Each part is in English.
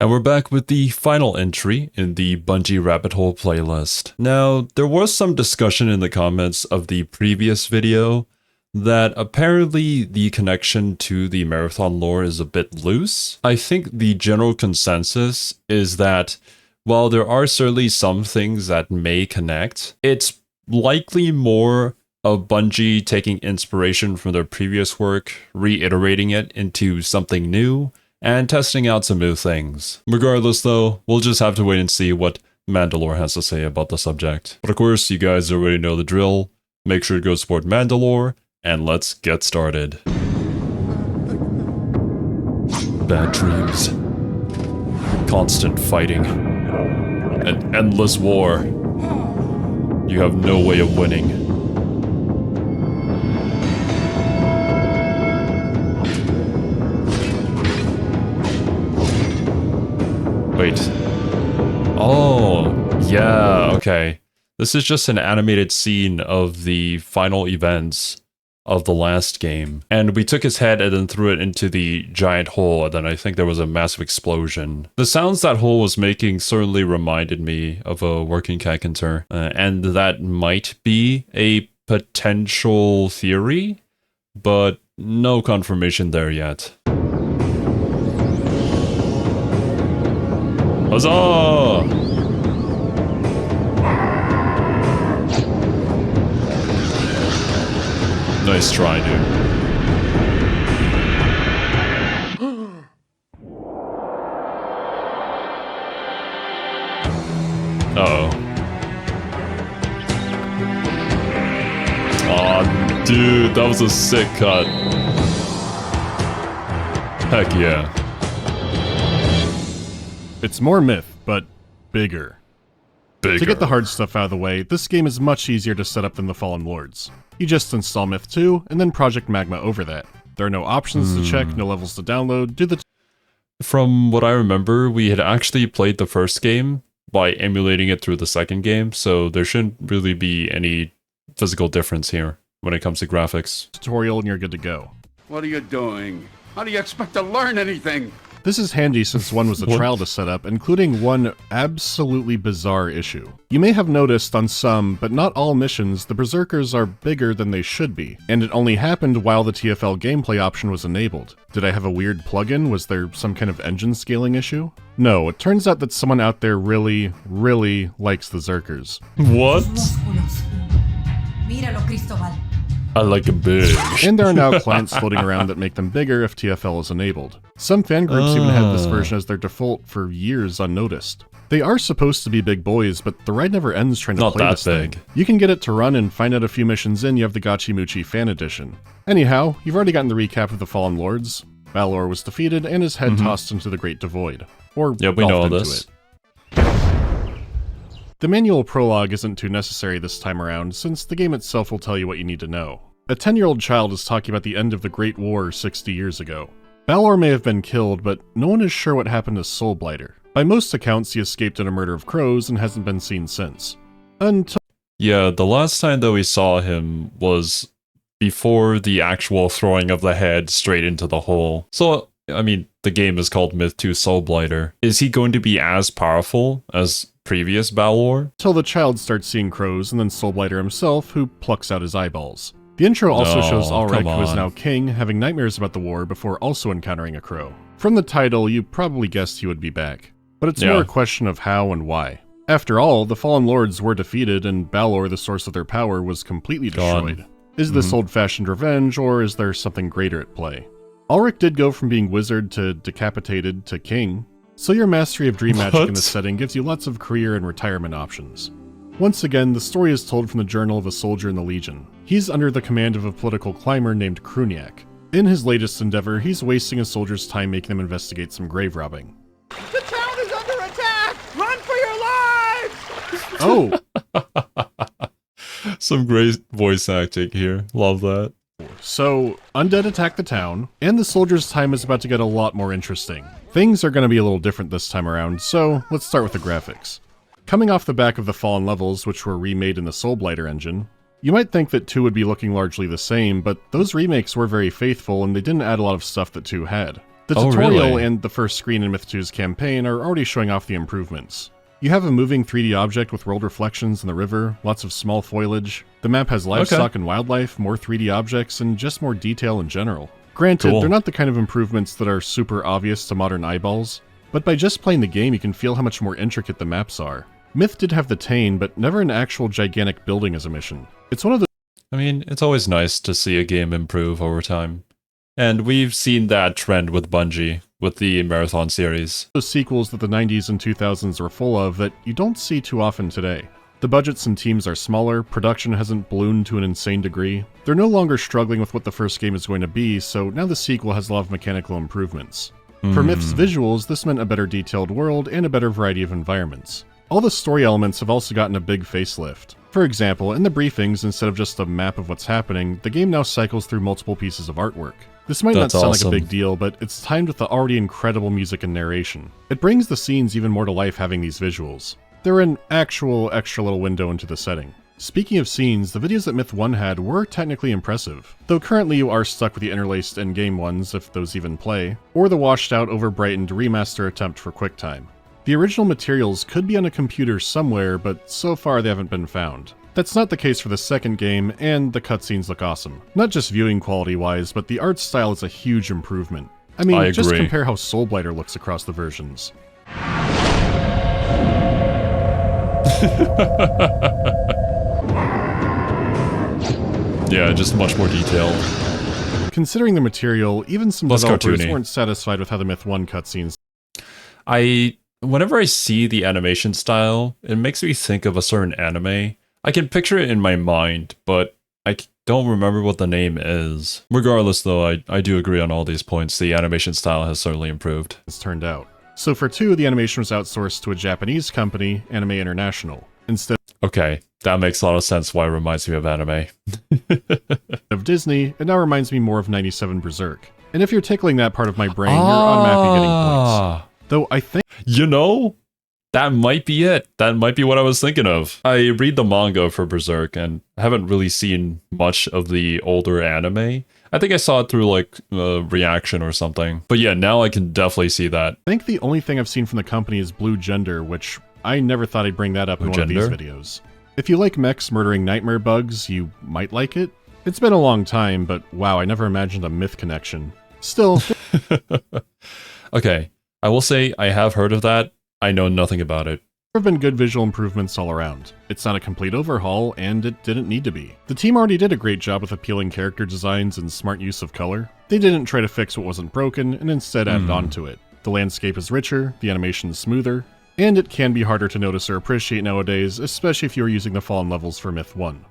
And we're back with the final entry in the Bungie Rabbit Hole playlist. Now, there was some discussion in the comments of the previous video that apparently the connection to the Marathon lore is a bit loose. I think the general consensus is that while there are certainly some things that may connect, it's likely more of Bungie taking inspiration from their previous work, reiterating it into something new, and testing out some new things. Regardless though, we'll just have to wait and see what Mandalore has to say about the subject. But of course, you guys already know the drill. Make sure to go support Mandalore, and let's get started. Bad dreams. Constant fighting. An endless war. You have no way of winning. Wait. Oh, yeah, okay. This is just an animated scene of the final events of the last game. And we took his head and then threw it into the giant hole, and then I think there was a massive explosion. The sounds that hole was making certainly reminded me of a working Kakentur, and that might be a potential theory, but no confirmation there yet. Huzzah! Nice try, dude. Uh-oh. Aw, dude, that was a sick cut. Heck yeah. It's more myth, but bigger. To get the hard stuff out of the way, this game is much easier to set up than the Fallen Lords. You just install Myth 2, and then Project Magma over that. There are no options to check, no levels to download, From what I remember, we had actually played the first game by emulating it through the second game, so there shouldn't really be any physical difference here when it comes to graphics. Tutorial and you're good to go. What are you doing? How do you expect to learn anything? This is handy since one was a trial to set up, including one absolutely bizarre issue. You may have noticed on some, but not all missions, the Berserkers are bigger than they should be, and it only happened while the TFL gameplay option was enabled. Did I have a weird plugin? Was there some kind of engine scaling issue? No, it turns out that someone out there really, really likes the Zerkers. What? I like it big. And there are now clients floating around that make them bigger if TFL is enabled. Some fan groups even had this version as their default for years unnoticed. They are supposed to be big boys, but the ride never ends trying to play this thing. You can get it to run and find out a few missions in, you have the Gachimuchi fan edition. Anyhow, you've already gotten the recap of the Fallen Lords. Balor was defeated and his head tossed into the Great Devoid. Or yep, we know all this. The manual prologue isn't too necessary this time around, since the game itself will tell you what you need to know. A 10-year-old child is talking about the end of the Great War 60 years ago. Balor may have been killed, but no one is sure what happened to Soulblighter. By most accounts, he escaped in a murder of crows and hasn't been seen since. Yeah, the last time that we saw him was before the actual throwing of the head straight into the hole. So, I mean, the game is called Myth 2 Soulblighter. Is he going to be as powerful as previous Balor? Till the child starts seeing crows, and then Soulblighter himself, who plucks out his eyeballs. The intro also shows Ulrich, who is now king, having nightmares about the war before also encountering a crow. From the title, you probably guessed he would be back. But it's more a question of how and why. After all, the Fallen Lords were defeated, and Balor, the source of their power, was completely destroyed. Is this old-fashioned revenge, or is there something greater at play? Ulrich did go from being wizard to decapitated to king, so your mastery of dream magic in this setting gives you lots of career and retirement options. Once again, the story is told from the journal of a soldier in the Legion. He's under the command of a political climber named Kruniak. In his latest endeavor, he's wasting a soldier's time making them investigate some grave robbing. The town is under attack! Run for your lives! Oh! Some great voice acting here. Love that. So, undead attack the town, and the soldier's time is about to get a lot more interesting. Things are going to be a little different this time around, so let's start with the graphics. Coming off the back of the Fallen levels, which were remade in the Soulblighter engine, you might think that 2 would be looking largely the same, but those remakes were very faithful and they didn't add a lot of stuff that 2 had. The Oh, tutorial really? and the first screen in Myth 2's campaign are already showing off the improvements. You have a moving 3D object with world reflections in the river, lots of small foliage. The map has livestock and wildlife, more 3D objects, and just more detail in general. Granted, Cool. they're not the kind of improvements that are super obvious to modern eyeballs, but by just playing the game you can feel how much more intricate the maps are. Myth did have the Tane, but never an actual gigantic building as a mission. It's one of the I mean, it's always nice to see a game improve over time. And we've seen that trend with Bungie, with the Marathon series. those sequels that the 90s and 2000s were full of that you don't see too often today. The budgets and teams are smaller, production hasn't ballooned to an insane degree. They're no longer struggling with what the first game is going to be, so now the sequel has a lot of mechanical improvements. For Myth's visuals, this meant a better detailed world and a better variety of environments. All the story elements have also gotten a big facelift. For example, in the briefings, instead of just a map of what's happening, the game now cycles through multiple pieces of artwork. This might That's not sound awesome. like a big deal, but it's timed with the already incredible music and narration. It brings the scenes even more to life having these visuals. They're an actual extra little window into the setting. Speaking of scenes, the videos that Myth 1 had were technically impressive, though currently you are stuck with the interlaced endgame ones, if those even play, or the washed out, over-brightened remaster attempt for QuickTime. The original materials could be on a computer somewhere, but so far they haven't been found. That's not the case for the second game, and the cutscenes look awesome. Not just viewing quality-wise, but the art style is a huge improvement. I mean, I just agree. compare how Soulblighter looks across the versions. Yeah, just much more detailed. Considering the material, even some Less developers cartoony. weren't satisfied with how the Myth 1 cutscenes. Whenever I see the animation style, it makes me think of a certain anime. I can picture it in my mind, but I don't remember what the name is. Regardless though, I do agree on all these points. The animation style has certainly improved. Turned out. So for 2, the animation was outsourced to a Japanese company, Anime International. Instead Okay, that makes a lot of sense why it reminds me of anime. of Disney, it now reminds me more of 97 Berserk. And if you're tickling that part of my brain, you're automatically getting points. Though I think You know, that might be it. That might be what I was thinking of. I read the manga for Berserk and haven't really seen much of the older anime. I think I saw it through like a reaction or something. But yeah, now I can definitely see that. the only thing I've seen from the company is Blue Gender, which I never thought I'd bring that up in Blue one of these Gender? videos. If you like mechs murdering nightmare bugs, you might like it. It's been a long time, but wow, I never imagined a Myth connection. Still, Okay, I will say I have heard of that. I know nothing about it. there have been good visual improvements all around. It's not a complete overhaul, and it didn't need to be. The team already did a great job with appealing character designs and smart use of color. They didn't try to fix what wasn't broken, and instead added on to it. The landscape is richer, the animation is smoother, and it can be harder to notice or appreciate nowadays, especially if you are using the fallen levels for Myth 1.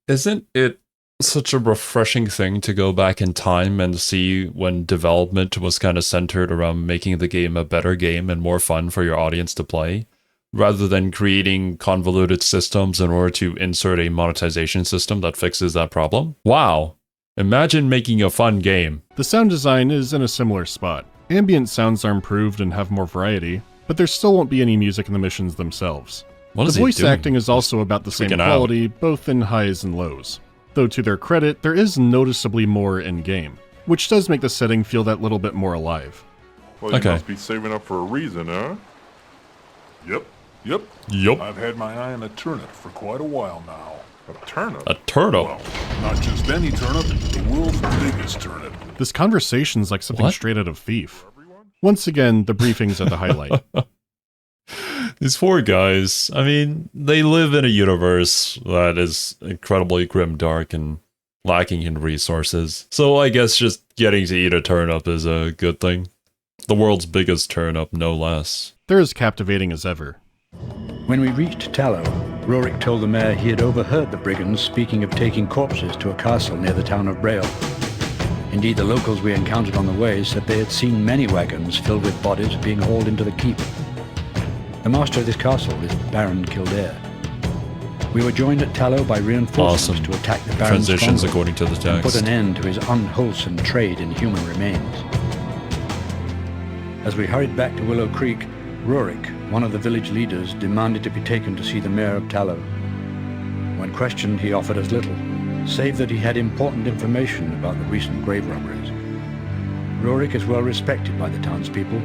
Isn't it such a refreshing thing to go back in time and see when development was kind of centered around making the game a better game and more fun for your audience to play, rather than creating convoluted systems in order to insert a monetization system that fixes that problem? Wow. Imagine making a fun game. The sound design is in a similar spot. Ambient sounds are improved and have more variety, but there still won't be any music in the missions themselves. What The is he voice doing? acting is also about the same freaking out. quality, both in highs and lows. Though to their credit, there is noticeably more in-game, which does make the setting feel that little bit more alive. Well, you Okay. must be saving up for a reason, huh? Yep. Yup. I've had my eye on a turnip for quite a while now. A turnip? A turtle. Well, not just any turnip, the world's biggest turnip. This conversation's like something What? straight out of Thief. Once again, the briefings are the highlight. These four guys, I mean, they live in a universe that is incredibly grimdark and lacking in resources. So I guess just getting to eat a turnip is a good thing. The world's biggest turnip, no less. They're as captivating as ever. When we reached Tallow, Rorik told the mayor he had overheard the brigands speaking of taking corpses to a castle near the town of Braille. Indeed, the locals we encountered on the way said they had seen many wagons filled with bodies being hauled into the keep. The master of this castle is Baron Kildare. We were joined at Tallow by reinforcements Awesome. to attack the Baron's Transitions stronghold according to the and put text. an end to his unwholesome trade in human remains. As we hurried back to Willow Creek, Rorik, one of the village leaders, demanded to be taken to see the mayor of Tallow. When questioned, he offered us little, save that he had important information about the recent grave robberies. Rorik is well respected by the townspeople,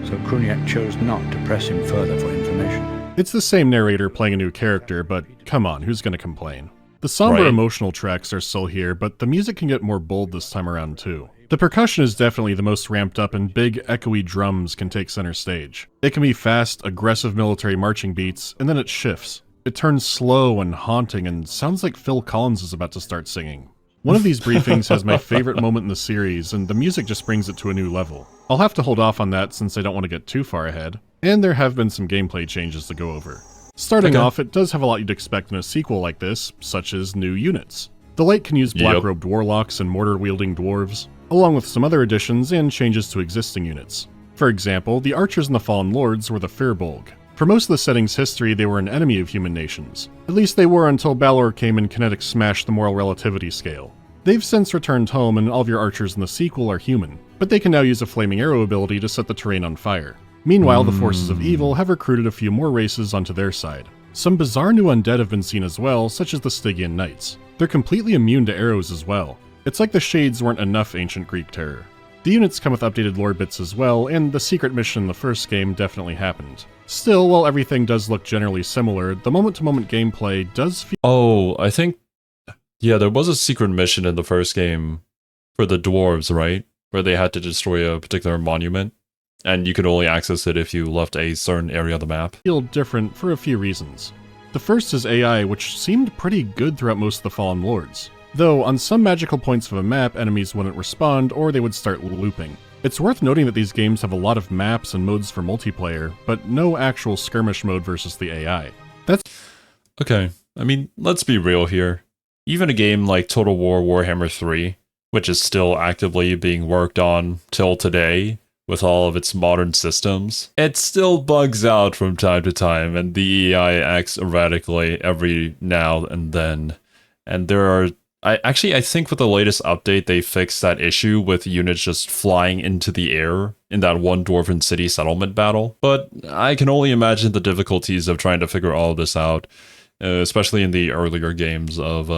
so Kruniak chose not to press him further for information. It's the same narrator playing a new character, but come on, who's gonna complain? The somber emotional tracks are still here, but the music can get more bold this time around too. The percussion is definitely the most ramped up, and big, echoey drums can take center stage. It can be fast, aggressive military marching beats, and then it shifts. It turns slow and haunting and sounds like Phil Collins is about to start singing. One of these briefings has my favorite moment in the series, and the music just brings it to a new level. I'll have to hold off on that since I don't want to get too far ahead, and there have been some gameplay changes to go over. Starting off, it does have a lot you'd expect in a sequel like this, such as new units. The Light can use black-robed warlocks and mortar-wielding dwarves, along with some other additions and changes to existing units. For example, the archers and the Fallen Lords were the Firbolg. For most of the setting's history, they were an enemy of human nations. At least they were until Balor came and kinetic smashed the moral relativity scale. They've since returned home, and all of your archers in the sequel are human, but they can now use a flaming arrow ability to set the terrain on fire. Meanwhile, the forces of evil have recruited a few more races onto their side. Some bizarre new undead have been seen as well, such as the Stygian Knights. They're completely immune to arrows as well. It's like the Shades weren't enough ancient Greek terror. The units come with updated lore bits as well, and the secret mission in the first game definitely happened. Still, while everything does look generally similar, the moment-to-moment gameplay does feel— Oh, I think... Yeah, there was a secret mission in the first game for the dwarves, right? Where they had to destroy a particular monument. And you could only access it if you left a certain area of the map. Feel different for a few reasons. The first is AI, which seemed pretty good throughout most of the Fallen Lords. Though, on some magical points of a map, enemies wouldn't respond, or they would start looping. It's worth noting that these games have a lot of maps and modes for multiplayer, but no actual skirmish mode versus the AI. That's okay. I mean, let's be real here. Even a game like Total War Warhammer 3, which is still actively being worked on till today, with all of its modern systems, it still bugs out from time to time, and the AI acts erratically every now and then. And there are... I think with the latest update, they fixed that issue with units just flying into the air in that one Dwarven City settlement battle. But I can only imagine the difficulties of trying to figure all of this out, especially in the earlier games of...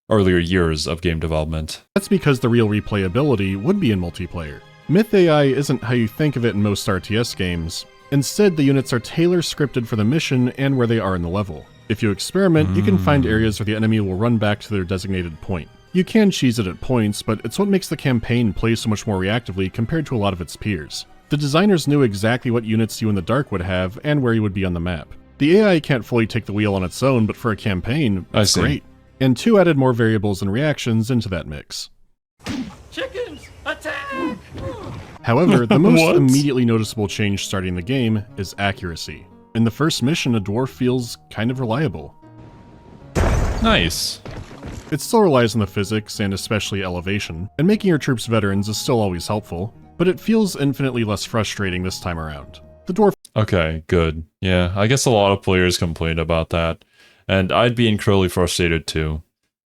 earlier years of game development. That's because the real replayability would be in multiplayer. Myth AI isn't how you think of it in most RTS games. Instead, the units are tailor-scripted for the mission and where they are in the level. If you experiment, you can find areas where the enemy will run back to their designated point. You can cheese it at points, but it's what makes the campaign play so much more reactively compared to a lot of its peers. The designers knew exactly what units you in the dark would have and where you would be on the map. The AI can't fully take the wheel on its own, but for a campaign, it's great. And 2 added more variables and reactions into that mix. Chickens, attack! However, the most immediately noticeable change starting the game is accuracy. In the first mission, a dwarf feels kind of reliable. Nice. It still relies on the physics, and especially elevation, and making your troops veterans is still always helpful, but it feels infinitely less frustrating this time around. The dwarf— Okay, good. Yeah, I guess a lot of players complained about that, and I'd be incredibly frustrated too.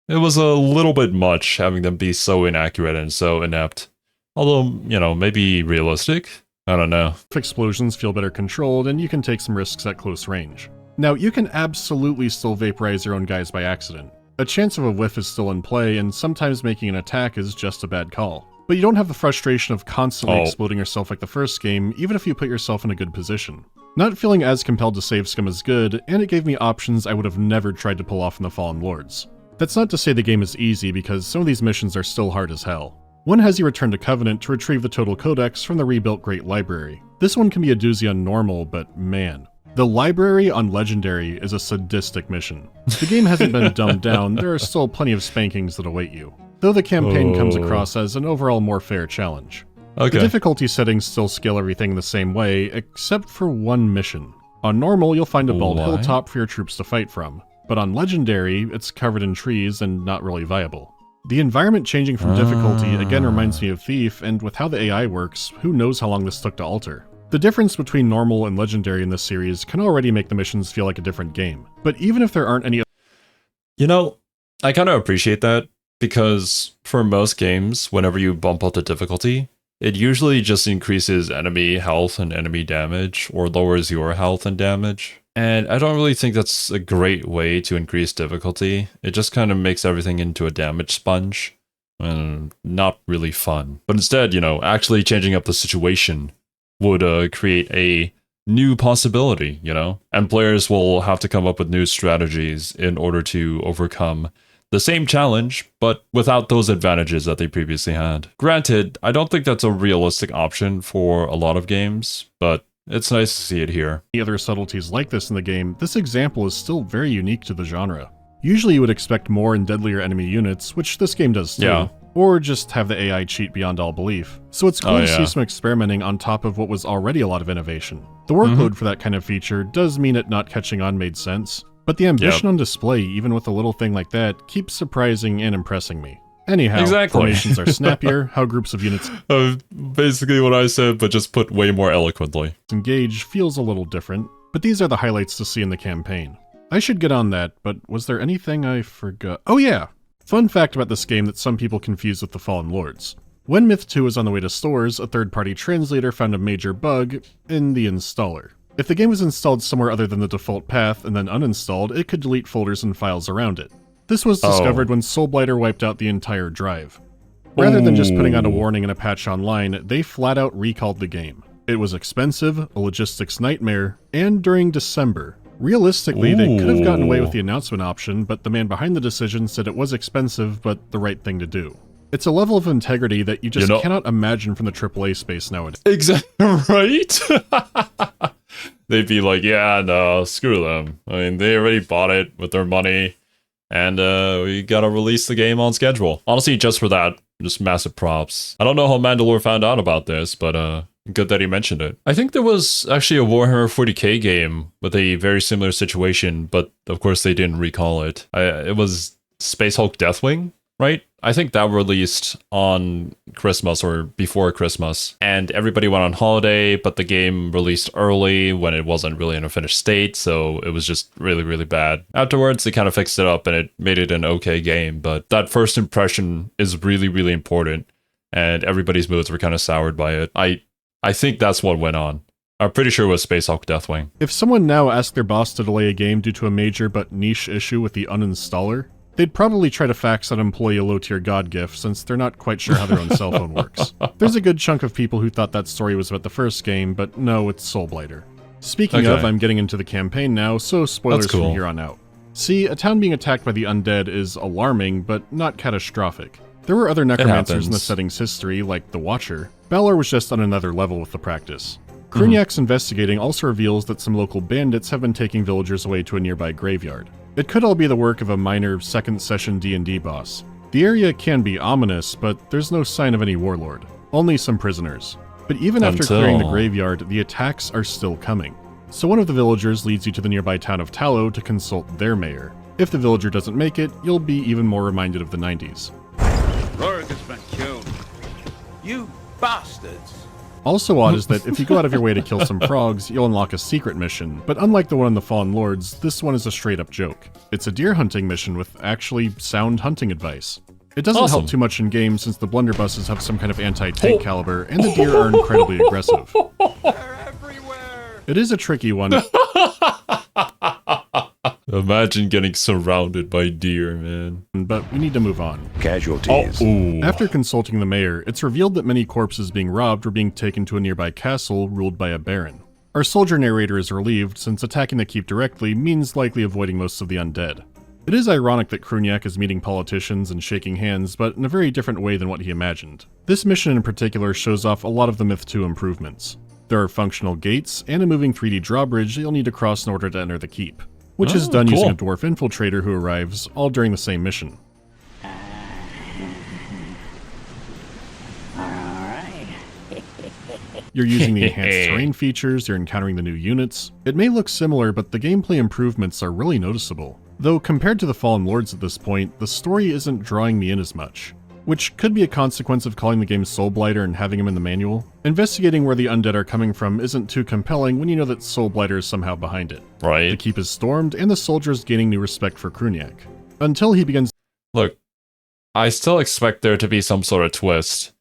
It was a little bit much having them be so inaccurate and so inept. Although, you know, maybe realistic? I don't know. Explosions feel better controlled, and you can take some risks at close range. Now, you can absolutely still vaporize your own guys by accident. A chance of a whiff is still in play, and sometimes making an attack is just a bad call. But you don't have the frustration of constantly exploding yourself like the first game, even if you put yourself in a good position. Not feeling as compelled to save scum is good, and it gave me options I would have never tried to pull off in the Fallen Lords. That's not to say the game is easy, because some of these missions are still hard as hell. One has you return to Covenant to retrieve the Total Codex from the rebuilt Great Library. This one can be a doozy on normal, but man. The Library on Legendary is a sadistic mission. The game hasn't been dumbed down, there are still plenty of spankings that await you, though the campaign comes across as an overall more fair challenge. The difficulty settings still scale everything the same way, except for one mission. On normal, you'll find a bald hilltop for your troops to fight from, but on Legendary, it's covered in trees and not really viable. The environment changing from difficulty again reminds me of Thief, and with how the AI works, who knows how long this took to alter. The difference between normal and legendary in this series can already make the missions feel like a different game. But even if there aren't any— You know, I kind of appreciate that, because for most games, whenever you bump up the difficulty, it usually just increases enemy health and enemy damage, or lowers your health and damage. And I don't really think that's a great way to increase difficulty. It just kind of makes everything into a damage sponge. and not really fun. But instead, you know, actually changing up the situation would create a new possibility, you know? And players will have to come up with new strategies in order to overcome the same challenge, but without those advantages that they previously had. Granted, I don't think that's a realistic option for a lot of games, but it's nice to see it here. Any other subtleties like this in the game, this example is still very unique to the genre. Usually you would expect more and deadlier enemy units, which this game does too. Yeah. Or just have the AI cheat beyond all belief. So it's cool to see some experimenting on top of what was already a lot of innovation. The workload for that kind of feature does mean it not catching on made sense, but the ambition on display, even with a little thing like that, keeps surprising and impressing me. Anyhow, formations are snappier, how groups of units basically what I said, but just put way more eloquently. Engage feels a little different, but these are the highlights to see in the campaign. I should get on that, but was there anything I forgot? Oh yeah! Fun fact about this game that some people confuse with the Fallen Lords. When Myth 2 was on the way to stores, a third-party translator found a major bug in the installer. If the game was installed somewhere other than the default path and then uninstalled, it could delete folders and files around it. This was discovered when Soulblighter wiped out the entire drive. Rather than just putting out a warning in a patch online, they flat out recalled the game. It was expensive, a logistics nightmare, and during December. Realistically, they could have gotten away with the announcement option, but the man behind the decision said it was expensive, but the right thing to do. It's a level of integrity that you just cannot imagine from the AAA space nowadays. Exactly, right? They'd be like, yeah, no, screw them. I mean, they already bought it with their money, and we gotta release the game on schedule. Honestly, just for that, just massive props. I don't know how Mandalore found out about this, but good that he mentioned it. I think there was actually a Warhammer 40k game with a very similar situation, but of course they didn't recall it. It was Space Hulk Deathwing, right? I think that released on Christmas or before Christmas, and everybody went on holiday, but the game released early when it wasn't really in a finished state, so it was just really, really bad. Afterwards, they kind of fixed it up and it made it an okay game, but that first impression is really, really important, and everybody's moods were kind of soured by it. I think that's what went on. I'm pretty sure it was Space Hulk Deathwing. If someone now asked their boss to delay a game due to a major but niche issue with the uninstaller, they'd probably try to fax that employee a low-tier god gift since they're not quite sure how their own cell phone works. There's a good chunk of people who thought that story was about the first game, but no, it's Soulblighter. Speaking of, I'm getting into the campaign now, so spoilers from here on out. See, a town being attacked by the undead is alarming, but not catastrophic. There were other necromancers in the setting's history, like the Watcher. Balor was just on another level with the practice. Kruniak's investigating also reveals that some local bandits have been taking villagers away to a nearby graveyard. It could all be the work of a minor second session D&D boss. The area can be ominous, but there's no sign of any warlord. Only some prisoners. But even after clearing the graveyard, the attacks are still coming. So one of the villagers leads you to the nearby town of Tallow to consult their mayor. If the villager doesn't make it, you'll be even more reminded of the 90s. Rorik has been killed. You bastards. Also odd is that if you go out of your way to kill some frogs, you'll unlock a secret mission, but unlike the one in the Fallen Lords, this one is a straight up joke. It's a deer hunting mission with actually sound hunting advice. It doesn't help too much in game since the blunderbusses have some kind of anti-tank caliber, and the deer are incredibly aggressive. They're everywhere. It is a tricky one. Imagine getting surrounded by deer, man. But we need to move on. Casualties. After consulting the mayor, it's revealed that many corpses being robbed were being taken to a nearby castle ruled by a baron. Our soldier narrator is relieved, since attacking the keep directly means likely avoiding most of the undead. It is ironic that Kruniak is meeting politicians and shaking hands, but in a very different way than what he imagined. This mission in particular shows off a lot of the Myth 2 improvements. There are functional gates, and a moving 3D drawbridge that you'll need to cross in order to enter the keep, which is done using a dwarf infiltrator who arrives, all during the same mission. You're using the enhanced terrain features, you're encountering the new units. It may look similar, but the gameplay improvements are really noticeable. Though compared to the Fallen Lords at this point, the story isn't drawing me in as much. Which could be a consequence of calling the game Soulblighter and having him in the manual. Investigating where the undead are coming from isn't too compelling when you know that Soulblighter is somehow behind it. Right. The keep is stormed, and the soldiers gaining new respect for Kruniak. Until he begins— Look, I still expect there to be some sort of twist.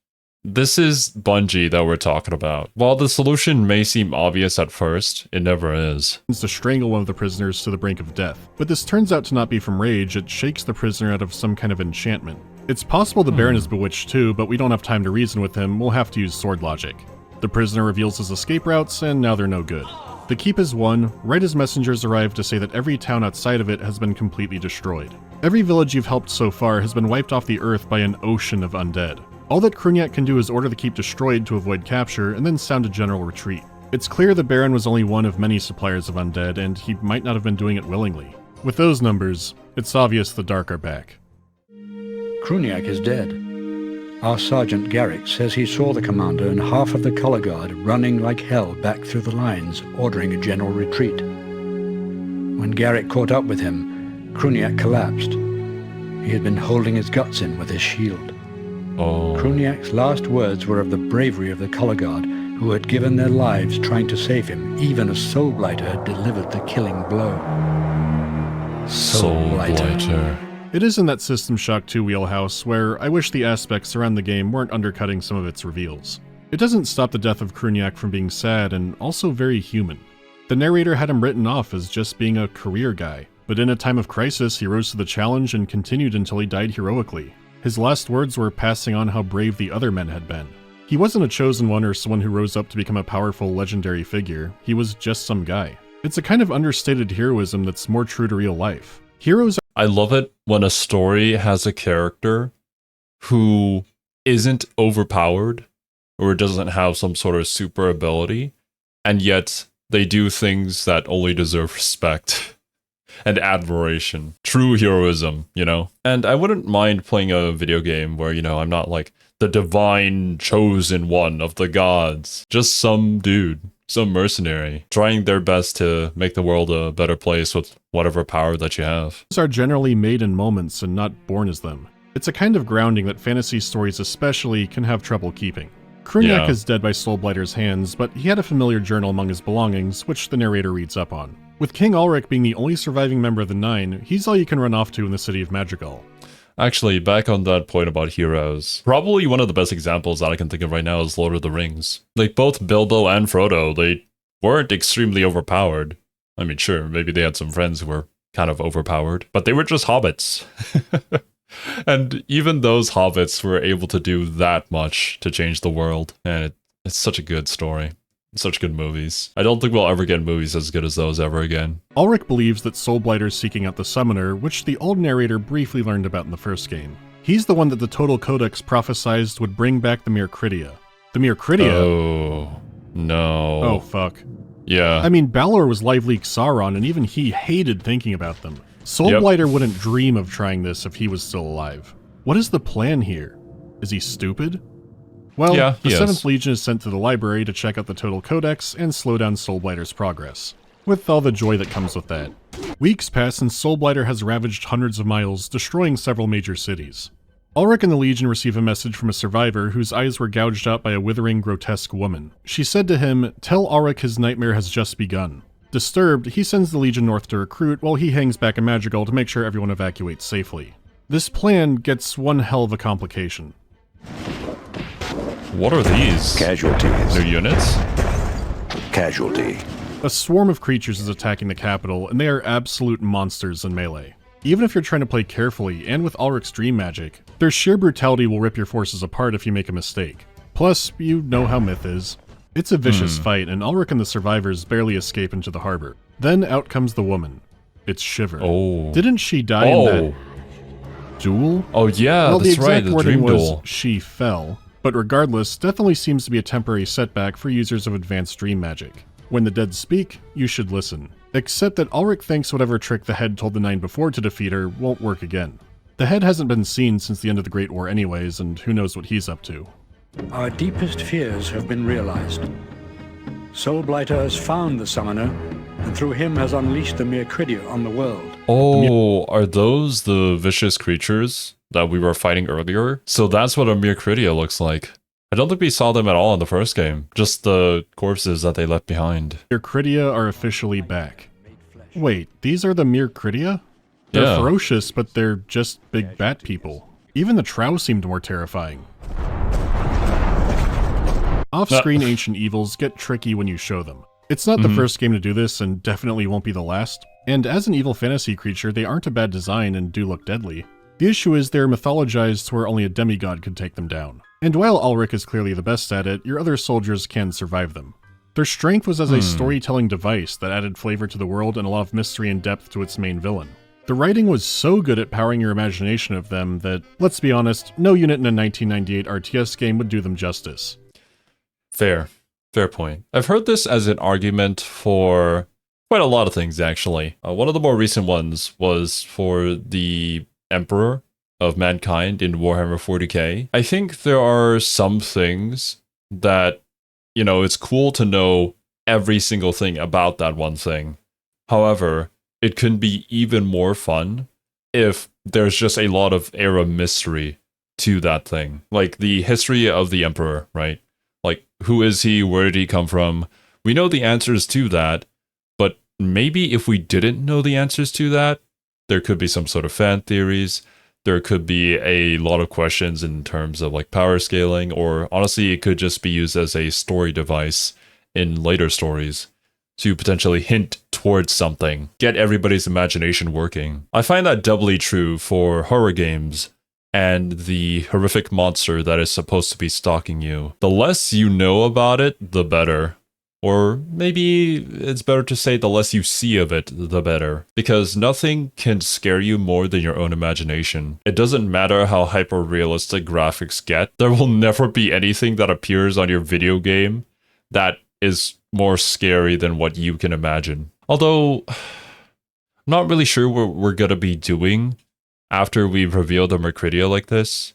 This is Bungie that we're talking about. While the solution may seem obvious at first, it never is. To strangle one of the prisoners to the brink of death. But this turns out to not be from rage, it shakes the prisoner out of some kind of enchantment. It's possible the Baron is bewitched too, but we don't have time to reason with him, we'll have to use sword logic. The prisoner reveals his escape routes, and now they're no good. The keep is won, right as messengers arrive to say that every town outside of it has been completely destroyed. Every village you've helped so far has been wiped off the earth by an ocean of undead. All that Kruniak can do is order the keep destroyed to avoid capture, and then sound a general retreat. It's clear the Baron was only one of many suppliers of undead, and he might not have been doing it willingly. With those numbers, it's obvious the Dark are back. Kruniak is dead. Our Sergeant Garrick says he saw the commander and half of the color guard running like hell back through the lines, ordering a general retreat. When Garrick caught up with him, Kruniak collapsed. He had been holding his guts in with his shield. Kruniak's last words were of the bravery of the color guard, who had given their lives trying to save him, even as Soulblighter had delivered the killing blow. Soulblighter. It is in that System Shock 2 wheelhouse where I wish the aspects around the game weren't undercutting some of its reveals. It doesn't stop the death of Kruniak from being sad and also very human. The narrator had him written off as just being a career guy, but in a time of crisis he rose to the challenge and continued until he died heroically. His last words were passing on how brave the other men had been. He wasn't a chosen one or someone who rose up to become a powerful legendary figure, he was just some guy. It's a kind of understated heroism that's more true to real life. Heroes I love it when a story has a character who isn't overpowered or doesn't have some sort of super ability, and yet they do things that only deserve respect and admiration. True heroism, you know? And I wouldn't mind playing a video game where, you know, I'm not like the divine chosen one of the gods. Just some dude, some mercenary, trying their best to make the world a better place with whatever power that you have. Are generally made in moments and not born as them. It's a kind of grounding that fantasy stories especially can have trouble keeping. Kruniak is dead by Soulblighter's hands, but he had a familiar journal among his belongings, which the narrator reads up on. With King Ulrich being the only surviving member of the Nine, he's all you can run off to in the city of Madrigal. Actually, back on that point about heroes, probably one of the best examples that I can think of right now is Lord of the Rings. Like, both Bilbo and Frodo, they weren't extremely overpowered. I mean, sure, maybe they had some friends who were kind of overpowered, but they were just hobbits. And even those hobbits were able to do that much to change the world, and it's such a good story. Such good movies. I don't think we'll ever get movies as good as those ever again. Ulrich believes that Soulblighter's seeking out the Summoner, which the old narrator briefly learned about in the first game. He's the one that the Total Codex prophesized would bring back the Mircridia. The Mircridia? Oh, no. Oh, fuck. Yeah. I mean, Balor was Live Leak Sauron, and even he hated thinking about them. Soulblighter wouldn't dream of trying this if he was still alive. What is the plan here? Is he stupid? Well, the 7th Legion is sent to the library to check out the Total Codex and slow down Soulblighter's progress, with all the joy that comes with that. Weeks pass and Soulblighter has ravaged hundreds of miles, destroying several major cities. Ulrich and the Legion receive a message from a survivor whose eyes were gouged out by a withering, grotesque woman. She said to him, "Tell Ulrich his nightmare has just begun." Disturbed, he sends the Legion north to recruit while he hangs back in Madrigal to make sure everyone evacuates safely. This plan gets one hell of a complication. What are these? Casualties. New units? Casualty. A swarm of creatures is attacking the capital, and they are absolute monsters in melee. Even if you're trying to play carefully, and with Ulrich's dream magic, their sheer brutality will rip your forces apart if you make a mistake. Plus, you know how Myth is. It's a vicious fight, and Ulrich and the survivors barely escape into the harbor. Then out comes the woman. It's Shiver. Oh. Didn't she die in that duel? Oh yeah, well, that's the right, exact the wording dream was, duel. she fell. But regardless, definitely seems to be a temporary setback for users of advanced dream magic. When the dead speak, you should listen. Except that Ulrich thinks whatever trick the head told the Nine before to defeat her won't work again. The head hasn't been seen since the end of the Great War anyways, and who knows what he's up to. Our deepest fears have been realized. Soulblighter has found the Summoner, and through him has unleashed the Mircridia on the world. Oh, are those the vicious creatures that we were fighting earlier? So that's what a Mircridia looks like. I don't think we saw them at all in the first game, just the corpses that they left behind. Mircridia are officially back. Wait, these are the Mircridia? They're ferocious, but they're just big bat people. Even the Trow seemed more terrifying. Off-screen ancient evils get tricky when you show them. It's not the first game to do this, and definitely won't be the last. And as an evil fantasy creature, they aren't a bad design and do look deadly. The issue is they're mythologized to where only a demigod could take them down. And while Ulrich is clearly the best at it, your other soldiers can survive them. Their strength was as a storytelling device that added flavor to the world and a lot of mystery and depth to its main villain. The writing was so good at powering your imagination of them that, let's be honest, no unit in a 1998 RTS game would do them justice. Fair point. I've heard this as an argument for quite a lot of things, actually. One of the more recent ones was for the Emperor of Mankind in Warhammer 40k. I think there are some things that, it's cool to know every single thing about that one thing. However, it can be even more fun if there's just a lot of era mystery to that thing. Like the history of the Emperor, right? Like, who is he? Where did he come from? We know the answers to that, but maybe if we didn't know the answers to that, there could be some sort of fan theories. There could be a lot of questions in terms of like power scaling, or honestly, it could just be used as a story device in later stories to potentially hint towards something, get everybody's imagination working. I find that doubly true for horror games and the horrific monster that is supposed to be stalking you. The less you know about it, the better. Or maybe it's better to say the less you see of it, the better. Because nothing can scare you more than your own imagination. It doesn't matter how hyper-realistic graphics get, there will never be anything that appears on your video game that is more scary than what you can imagine. Although, I'm not really sure what we're gonna be doing after we've revealed the Mercuridia like this.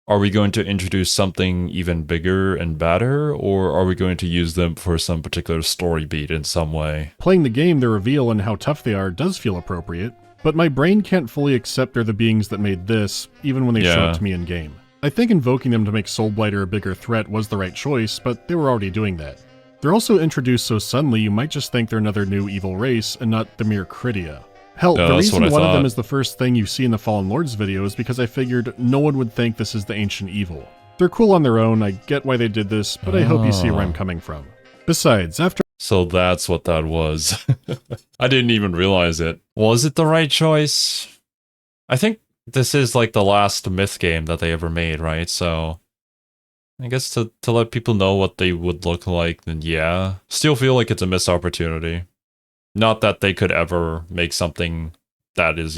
Are we going to introduce something even bigger and badder, or are we going to use them for some particular story beat in some way? Playing the game, the reveal and how tough they are does feel appropriate, but my brain can't fully accept they're the beings that made this, even when they show up to me in-game. I think invoking them to make Soulblighter a bigger threat was the right choice, but they were already doing that. They're also introduced so suddenly you might just think they're another new evil race and not the Mercuridia. Hell, the reason one of them is the first thing you see in the Fallen Lords video is because I figured no one would think this is the ancient evil. They're cool on their own, I get why they did this, but I hope you see where I'm coming from. Besides, after— So that's what that was. I didn't even realize it. Was it the right choice? I think this is like the last myth game that they ever made, right? So I guess to let people know what they would look like, then yeah. Still feel like it's a missed opportunity. Not that they could ever make something that is,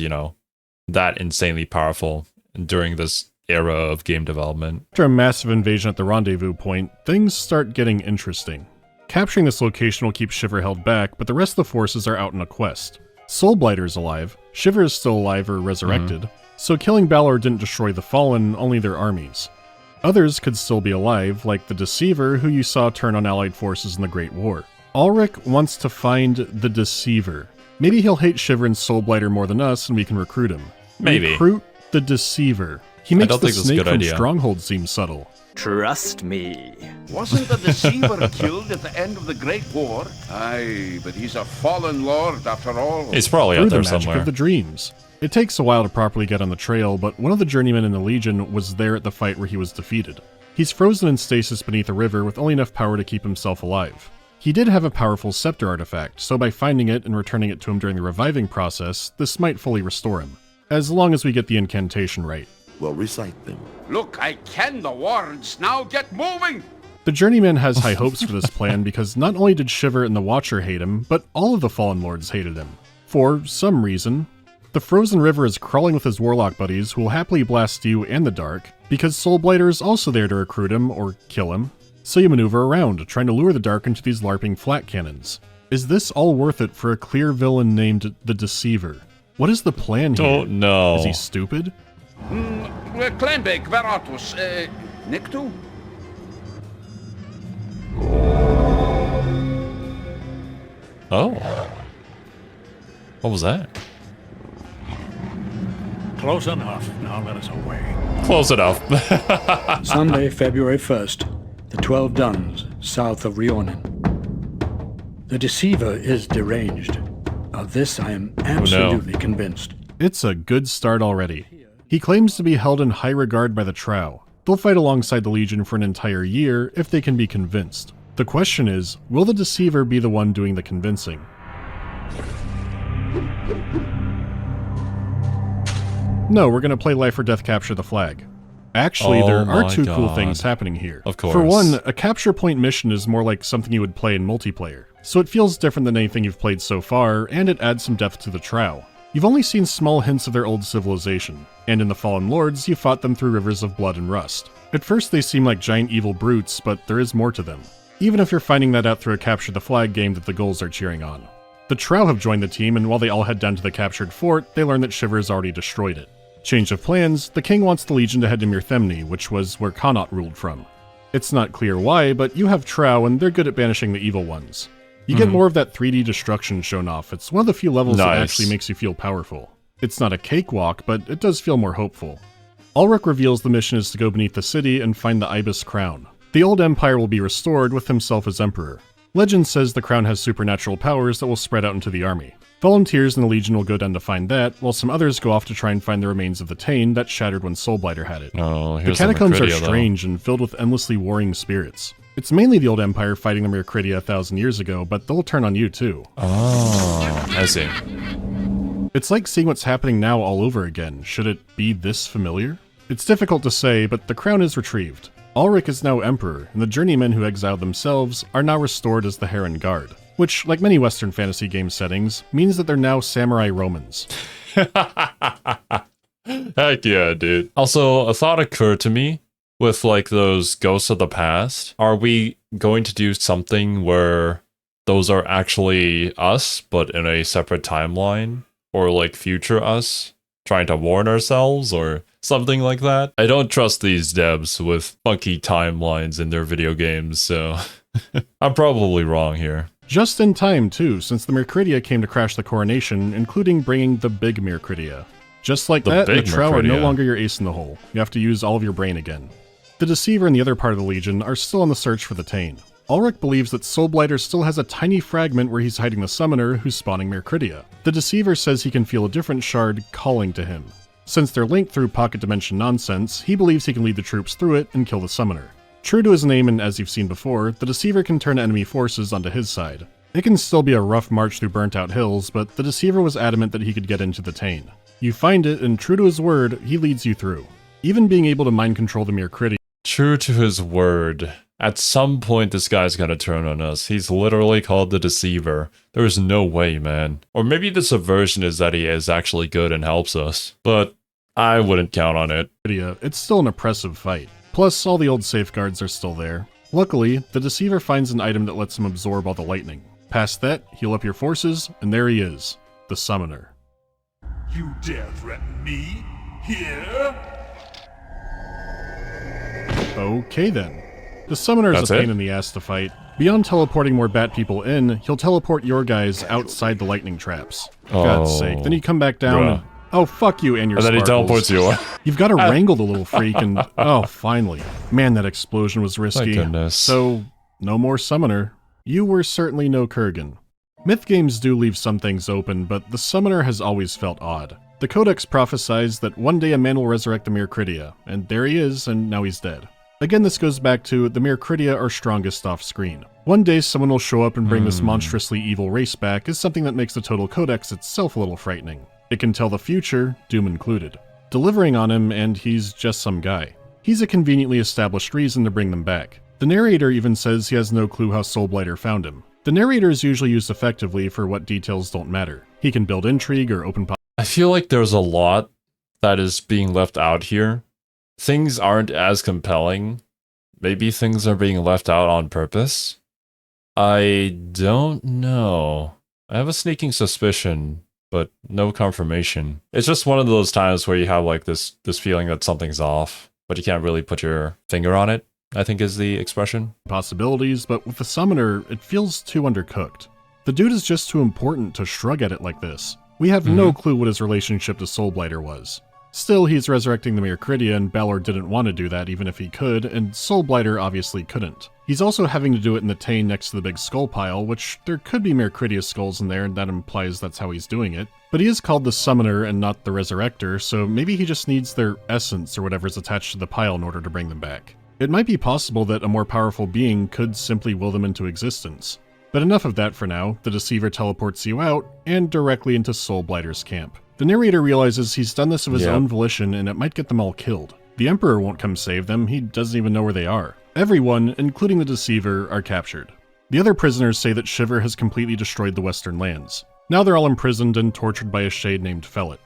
that insanely powerful during this era of game development. After a massive invasion at the rendezvous point, things start getting interesting. Capturing this location will keep Shiver held back, but the rest of the forces are out on a quest. Soulblighter's alive, Shiver is still alive or resurrected, so killing Balor didn't destroy the Fallen, only their armies. Others could still be alive, like the Deceiver, who you saw turn on allied forces in the Great War. Ulrich wants to find the Deceiver. Maybe he'll hate Shiver and Soulblighter more than us and we can recruit him. Maybe. Recruit the Deceiver. He makes the snake from Stronghold seem subtle. Trust me. Wasn't the Deceiver killed at the end of the Great War? Aye, but he's a fallen lord after all. He's probably out there somewhere. Through the magic of the dreams. It takes a while to properly get on the trail, but one of the journeymen in the Legion was there at the fight where he was defeated. He's frozen in stasis beneath a river with only enough power to keep himself alive. He did have a powerful scepter artifact, so by finding it and returning it to him during the reviving process, this might fully restore him. As long as we get the incantation right. Well, recite them. Look, I ken the words. Now get moving! The Journeyman has high hopes for this plan because not only did Shiver and the Watcher hate him, but all of the Fallen Lords hated him. For some reason. The Frozen River is crawling with his Warlock buddies who will happily blast you and the Dark, because Soulblighter is also there to recruit him, or kill him. So you maneuver around, trying to lure the Dark into these LARPing flat cannons. Is this all worth it for a clear villain named the Deceiver? What is the plan here? Don't know. Is he stupid? Kleinbeek, Veratus, Niktu? Oh. What was that? Close enough. Now let us away. Close enough. Sunday, February 1st, the 12 Duns, south of Rionen. The Deceiver is deranged. Of this I am absolutely convinced. It's a good start already. He claims to be held in high regard by the Trow. They'll fight alongside the Legion for an entire year if they can be convinced. The question is, will the Deceiver be the one doing the convincing? No, we're gonna play Life or Death Capture the Flag. Actually, there are two cool things happening here. Of course. For one, a capture point mission is more like something you would play in multiplayer, so it feels different than anything you've played so far, and it adds some depth to the trial. You've only seen small hints of their old civilization, and in the Fallen Lords, you fought them through rivers of blood and rust. At first they seem like giant evil brutes, but there is more to them. Even if you're finding that out through a Capture the Flag game that the Gulls are cheering on. The Trow have joined the team, and while they all head down to the captured fort, they learn that Shiver has already destroyed it. Change of plans, the king wants the Legion to head to Mirthemne, which was where Connaught ruled from. It's not clear why, but you have Trow and they're good at banishing the evil ones. You get more of that 3D destruction shown off. It's one of the few levels that actually makes you feel powerful. It's not a cakewalk, but it does feel more hopeful. Ulrich reveals the mission is to go beneath the city and find the Ibis crown. The old empire will be restored with himself as emperor. Legend says the crown has supernatural powers that will spread out into the army. Volunteers in the Legion will go down to find that, while some others go off to try and find the remains of the Tane that shattered when Soulblighter had it. Oh, the catacombs are strange and filled with endlessly warring spirits. It's mainly the old empire fighting the Mircridia 1,000 years ago, but they'll turn on you too. Oh, I see. It's like seeing what's happening now all over again. Should it be this familiar? It's difficult to say, but the crown is retrieved. Ulrich is now emperor, and the journeymen who exiled themselves are now restored as the Heron Guard. Which, like many Western fantasy game settings, means that they're now samurai Romans. Heck yeah, dude. Also, a thought occurred to me with like those ghosts of the past. Are we going to do something where those are actually us, but in a separate timeline? Or like future us? Trying to warn ourselves or something like that? I don't trust these devs with funky timelines in their video games, so I'm probably wrong here. Just in time, too, since the Mircridia came to crash the coronation, including bringing the big Mircridia. Just like that, the Trow are no longer your ace in the hole. You have to use all of your brain again. The Deceiver and the other part of the Legion are still on the search for the Tane. Ulrich believes that Soulblighter still has a tiny fragment where he's hiding the Summoner who's spawning Mircridia. The Deceiver says he can feel a different shard calling to him. Since they're linked through pocket dimension nonsense, he believes he can lead the troops through it and kill the Summoner. True to his name, and as you've seen before, the Deceiver can turn enemy forces onto his side. It can still be a rough march through burnt-out hills, but the Deceiver was adamant that he could get into the Tane. You find it, and true to his word, he leads you through. Even being able to mind control the Mircridia. True to his word. At some point, this guy's gonna turn on us. He's literally called the Deceiver. There's no way, man. Or maybe the subversion is that he is actually good and helps us. But I wouldn't count on it. It's still an oppressive fight. Plus, all the old safeguards are still there. Luckily, the Deceiver finds an item that lets him absorb all the lightning. Past that, heal up your forces, and there he is. The Summoner. You dare threaten me? Here? Okay then. The Summoner's That's a pain it? in the ass to fight. Beyond teleporting more bat people in, he'll teleport your guys outside the lightning traps. God's sake. Then you come back down and... Oh, fuck you and your And then he sparkles. teleports you. You've got to wrangle the little freak and... Oh, finally. Man, that explosion was risky. Thank goodness. So, no more Summoner. You were certainly no Kurgan. Myth games do leave some things open, but the Summoner has always felt odd. The Codex prophesies that one day a man will resurrect the Mircridia, and there he is, and now he's dead. Again, this goes back to the Mircridia are strongest off-screen. One day someone will show up and bring this monstrously evil race back is something that makes the total Codex itself a little frightening. It can tell the future, Doom included. Delivering on him, and he's just some guy. He's a conveniently established reason to bring them back. The narrator even says he has no clue how Soulblighter found him. The narrator is usually used effectively for what details don't matter. He can build intrigue or open... I feel like there's a lot that is being left out here. Things aren't as compelling. Maybe things are being left out on purpose. I don't know. I have a sneaking suspicion, but no confirmation. It's just one of those times where you have like this feeling that something's off, but you can't really put your finger on it, I think is the expression. Possibilities, but with the Summoner, it feels too undercooked. The dude is just too important to shrug at it like this. We have no clue what his relationship to Soulblighter was. Still, he's resurrecting the Mircridia, and Balor didn't want to do that even if he could, and Soulblighter obviously couldn't. He's also having to do it in the Tane next to the big skull pile, which there could be Mircridia skulls in there, and that implies that's how he's doing it. But he is called the Summoner and not the Resurrector, so maybe he just needs their essence or whatever's attached to the pile in order to bring them back. It might be possible that a more powerful being could simply will them into existence. But enough of that for now. The Deceiver teleports you out, and directly into Soulblighter's camp. The narrator realizes he's done this of his own volition and it might get them all killed. The Emperor won't come save them, he doesn't even know where they are. Everyone, including the Deceiver, are captured. The other prisoners say that Shiver has completely destroyed the Western lands. Now they're all imprisoned and tortured by a shade named Fellet.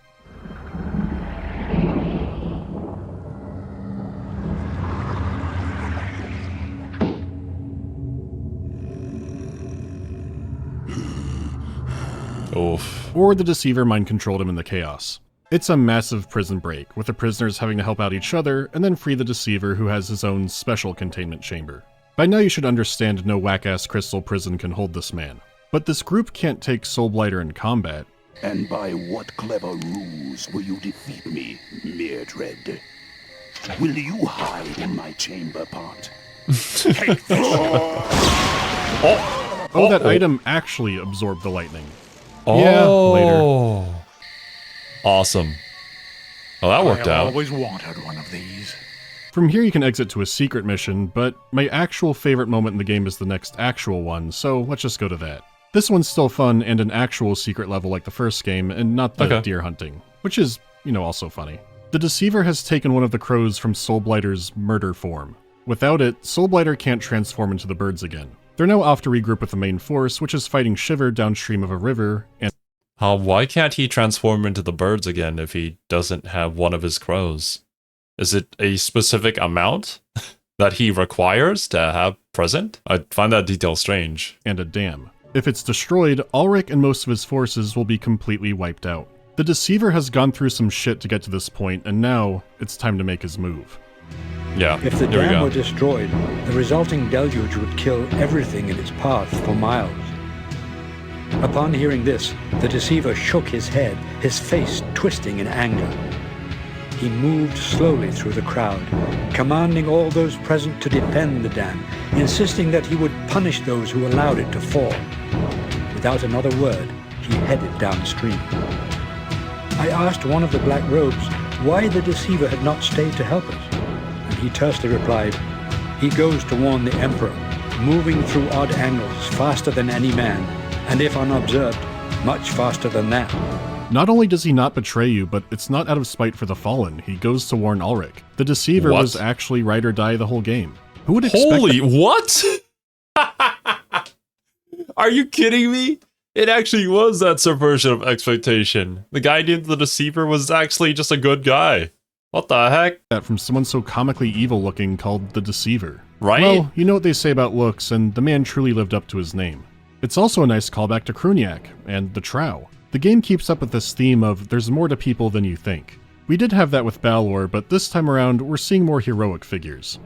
Oof. Or the Deceiver mind-controlled him in the chaos. It's a massive prison break, with the prisoners having to help out each other and then free the Deceiver who has his own special containment chamber. By now you should understand no whack-ass crystal prison can hold this man. But this group can't take Soulblighter in combat. And by what clever ruse will you defeat me, Mairdred? Will you hide in my chamber pot? Take this! Oh, that item actually absorbed the lightning. Oh. Yeah, later. Awesome. Well, that worked out. I always wanted one of these. From here you can exit to a secret mission, but my actual favorite moment in the game is the next actual one, so let's just go to that. This one's still fun and an actual secret level like the first game, and not the deer hunting, which is, also funny. The Deceiver has taken one of the crows from Soulblighter's murder form. Without it, Soulblighter can't transform into the birds again. They're now off to regroup with the main force, which is fighting Shiver downstream of a river, and why can't he transform into the birds again if he doesn't have one of his crows? Is it a specific amount that he requires to have present? I find that detail strange. And a dam. If it's destroyed, Ulrich and most of his forces will be completely wiped out. The Deceiver has gone through some shit to get to this point, and now it's time to make his move. Yeah, If the here we dam go. were destroyed, the resulting deluge would kill everything in its path for miles. Upon hearing this, the Deceiver shook his head, his face twisting in anger. He moved slowly through the crowd, commanding all those present to defend the dam, insisting that he would punish those who allowed it to fall. Without another word, he headed downstream. I asked one of the Black Robes why the Deceiver had not stayed to help us, and he tersely replied, "He goes to warn the Emperor, moving through odd angles faster than any man, and if unobserved, much faster than that." Not only does he not betray you, but it's not out of spite for the Fallen. He goes to warn Ulrich. The Deceiver was actually ride or die the whole game. Who would expect Holy, what? Are you kidding me? It actually was that subversion of expectation. The guy named the Deceiver was actually just a good guy. What the heck? that from someone so comically evil looking called the Deceiver? Right? Well, you know what they say about looks, and the man truly lived up to his name. It's also a nice callback to Kruniak and the Trow. The game keeps up with this theme of there's more to people than you think. We did have that with Balor, but this time around we're seeing more heroic figures.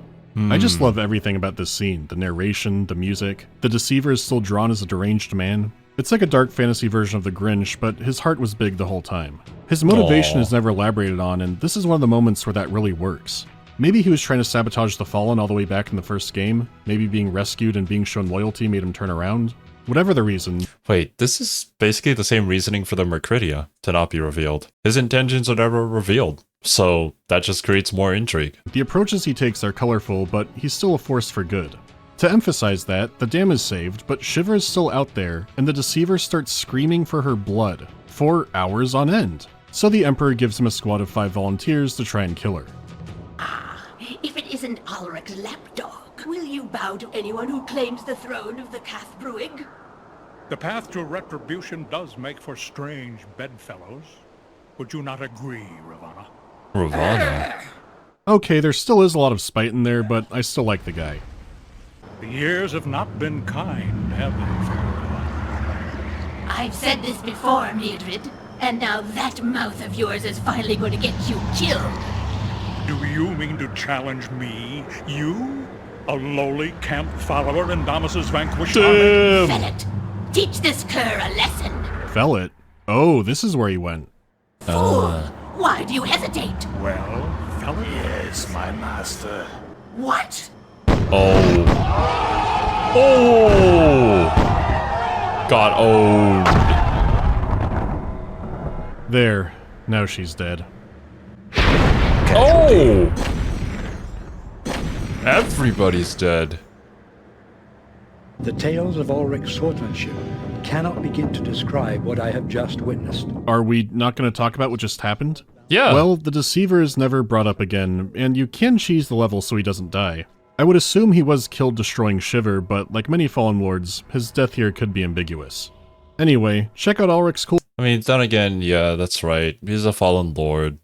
I just love everything about this scene, the narration, the music. The Deceiver is still drawn as a deranged man. It's like a dark fantasy version of the Grinch, but his heart was big the whole time. His motivation is never elaborated on, and this is one of the moments where that really works. Maybe he was trying to sabotage the Fallen all the way back in the first game. Maybe being rescued and being shown loyalty made him turn around. Whatever the reason. Wait, this is basically the same reasoning for the Mercuridia to not be revealed. His intentions are never revealed, so that just creates more intrigue. The approaches he takes are colorful, but he's still a force for good. To emphasize that, the dam is saved, but Shiver is still out there, and the Deceiver starts screaming for her blood, for hours on end. So the Emperor gives him a squad of 5 volunteers to try and kill her. If it isn't Ulrich's lapdog, will you bow to anyone who claims the throne of the Cathbruig? The path to retribution does make for strange bedfellows. Would you not agree, Ravana? Ravana? Okay, there still is a lot of spite in there, but I still like the guy. The years have not been kind, have they, fair Ravana? I've said this before, Mildred, and now that mouth of yours is finally going to get you killed. Do you mean to challenge me? You? A lowly camp follower in Damas's vanquished army? Fellet, teach this cur a lesson. Fellet? Oh, this is where he went. Fool, why do you hesitate? Well, Fellet? Yes, my master. What? Oh. Oh! Got owned. There. Now she's dead. Oh! Everybody's dead. The tales of Ulrich's swordsmanship cannot begin to describe what I have just witnessed. Are we not going to talk about what just happened? Yeah. Well, the Deceiver is never brought up again, and you can cheese the level so he doesn't die. I would assume he was killed destroying Shiver, but like many Fallen Lords, his death here could be ambiguous. Anyway, check out Ulrich's cool— I mean, then again, yeah, that's right. He's a fallen lord.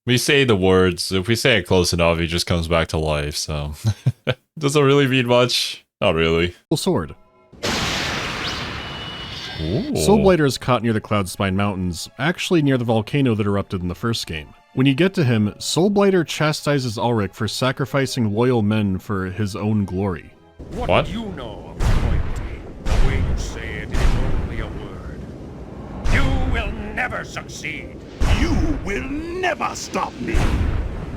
We say the words, if we say it close enough, he just comes back to life, so... Doesn't really mean much. Not really. sword. Ooh. Soulblighter is caught near the Cloudspine Mountains, actually near the volcano that erupted in the first game. When you get to him, Soulblighter chastises Ulrich for sacrificing loyal men for his own glory. What? Do you know of loyalty? The way you say it is only a word. You will never succeed. You will never stop me.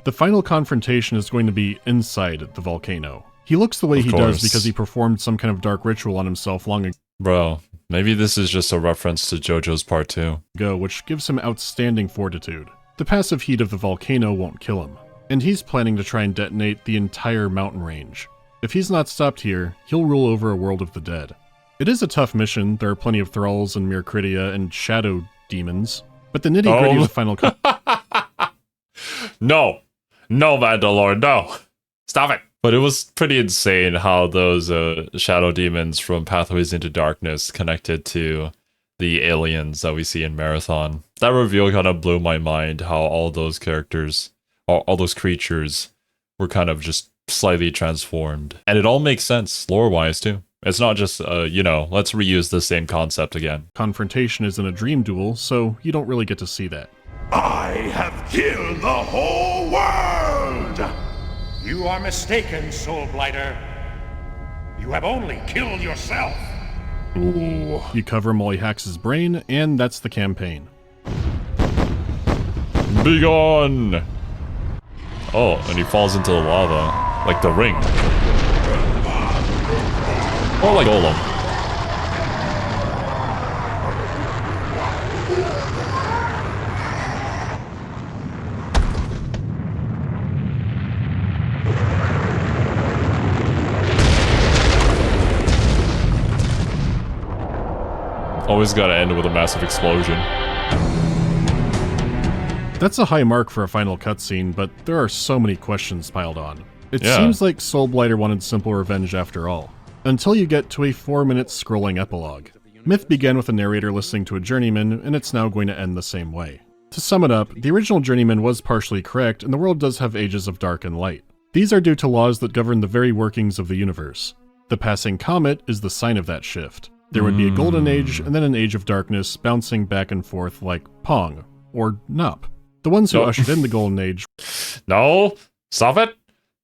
The final confrontation is going to be inside the volcano. He looks the way Of he course. does because he performed some kind of dark ritual on himself long Bro, maybe this is just a reference to JoJo's Part 2. ago, which gives him outstanding fortitude. The passive heat of the volcano won't kill him, and he's planning to try and detonate the entire mountain range. If he's not stopped here, he'll rule over a world of the dead. It is a tough mission, there are plenty of thralls and Mircridia and shadow demons, but the nitty-gritty of the final No! No, Mandalore, no! Stop it! But it was pretty insane how those shadow demons from Pathways into Darkness connected to the aliens that we see in Marathon. That reveal kind of blew my mind, how all those characters, all those creatures were kind of just slightly transformed. And it all makes sense, lore-wise too. It's not just, you know, let's reuse the same concept again. confrontation is in a dream duel, so you don't really get to see that. I have killed the whole world! You are mistaken, Soulblighter. You have only killed yourself. Ooh. You cover him while he hacks his brain, and that's the campaign. Be gone! Oh, and he falls into the lava. Like the ring. Or like Golem. Always gotta end with a massive explosion. That's a high mark for a final cutscene, but there are so many questions piled on. It Yeah. seems like Soulblighter wanted simple revenge after all. Until you get to a 4-minute scrolling epilogue. Myth began with a narrator listening to a journeyman, and it's now going to end the same way. To sum it up, the original journeyman was partially correct, and the world does have ages of dark and light. These are due to laws that govern the very workings of the universe. The passing comet is the sign of that shift. There would be a golden age, and then an age of darkness, bouncing back and forth like Pong, or Nop. The ones who Nope. ushered in the golden age No! Stop it!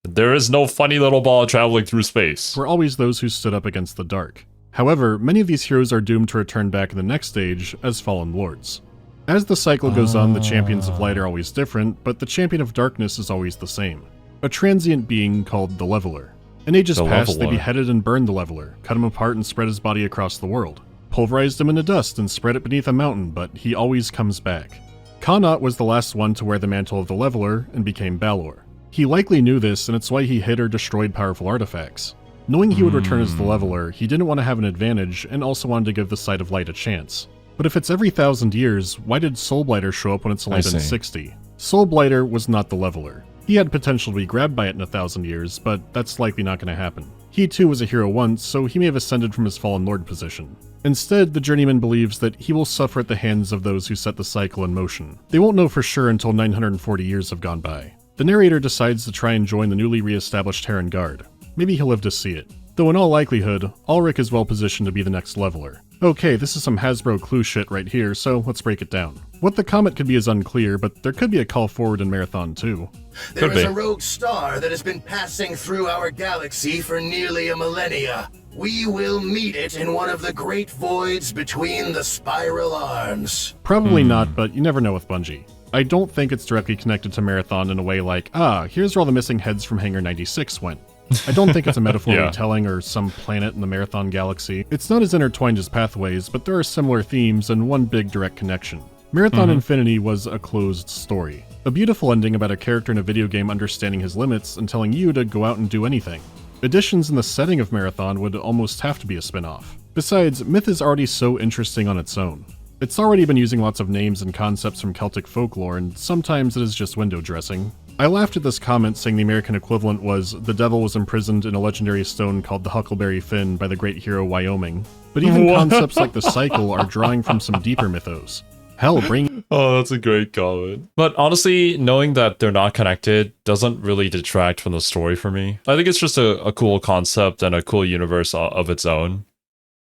There is no funny little ball traveling through space. were always those who stood up against the dark. However, many of these heroes are doomed to return back in the next stage as fallen lords. As the cycle goes on, the champions of light are always different, but the champion of darkness is always the same. A transient being called the Leveler. In ages The past, they Leveler. beheaded and burned the Leveler, cut him apart and spread his body across the world. Pulverized him into dust and spread it beneath a mountain, but he always comes back. Connaught was the last one to wear the mantle of the Leveler and became Balor. He likely knew this, and it's why he hid or destroyed powerful artifacts. Knowing he would return as the Leveler, he didn't want to have an advantage and also wanted to give the Sight of Light a chance. But if it's every 1,000 years, why did Soulblighter show up when it's only I been see. 60? Soulblighter was not the Leveler. He had potential to be grabbed by it in 1,000 years, but that's likely not going to happen. He too was a hero once, so he may have ascended from his Fallen Lord position. Instead, the Journeyman believes that he will suffer at the hands of those who set the cycle in motion. They won't know for sure until 940 years have gone by. The narrator decides to try and join the newly re-established Terran Guard. Maybe he'll live to see it. Though in all likelihood, Ulrich is well positioned to be the next Leveler. Okay, this is some Hasbro clue shit right here, so let's break it down. What the comet could be is unclear, but there could be a call forward in Marathon too. There Could is be. a rogue star that has been passing through our galaxy for nearly a millennia. We will meet it in one of the great voids between the spiral arms. Probably not, but you never know with Bungie. I don't think it's directly connected to Marathon in a way like, here's where all the missing heads from Hangar 96 went. I don't think it's a metaphor Yeah. retelling or some planet in the Marathon galaxy. It's not as intertwined as Pathways, but there are similar themes and one big direct connection. Marathon Infinity was a closed story. A beautiful ending about a character in a video game understanding his limits and telling you to go out and do anything. Additions in the setting of Marathon would almost have to be a spin-off. Besides, Myth is already so interesting on its own. It's already been using lots of names and concepts from Celtic folklore, and sometimes it is just window dressing. I laughed at this comment saying the American equivalent was, the devil was imprisoned in a legendary stone called the Huckleberry Finn by the great hero Wyoming. But even concepts like the cycle are drawing from some deeper mythos. Hell, bring— Oh, that's a great comment. But honestly, knowing that they're not connected doesn't really detract from the story for me. I think it's just a cool concept and a cool universe of its own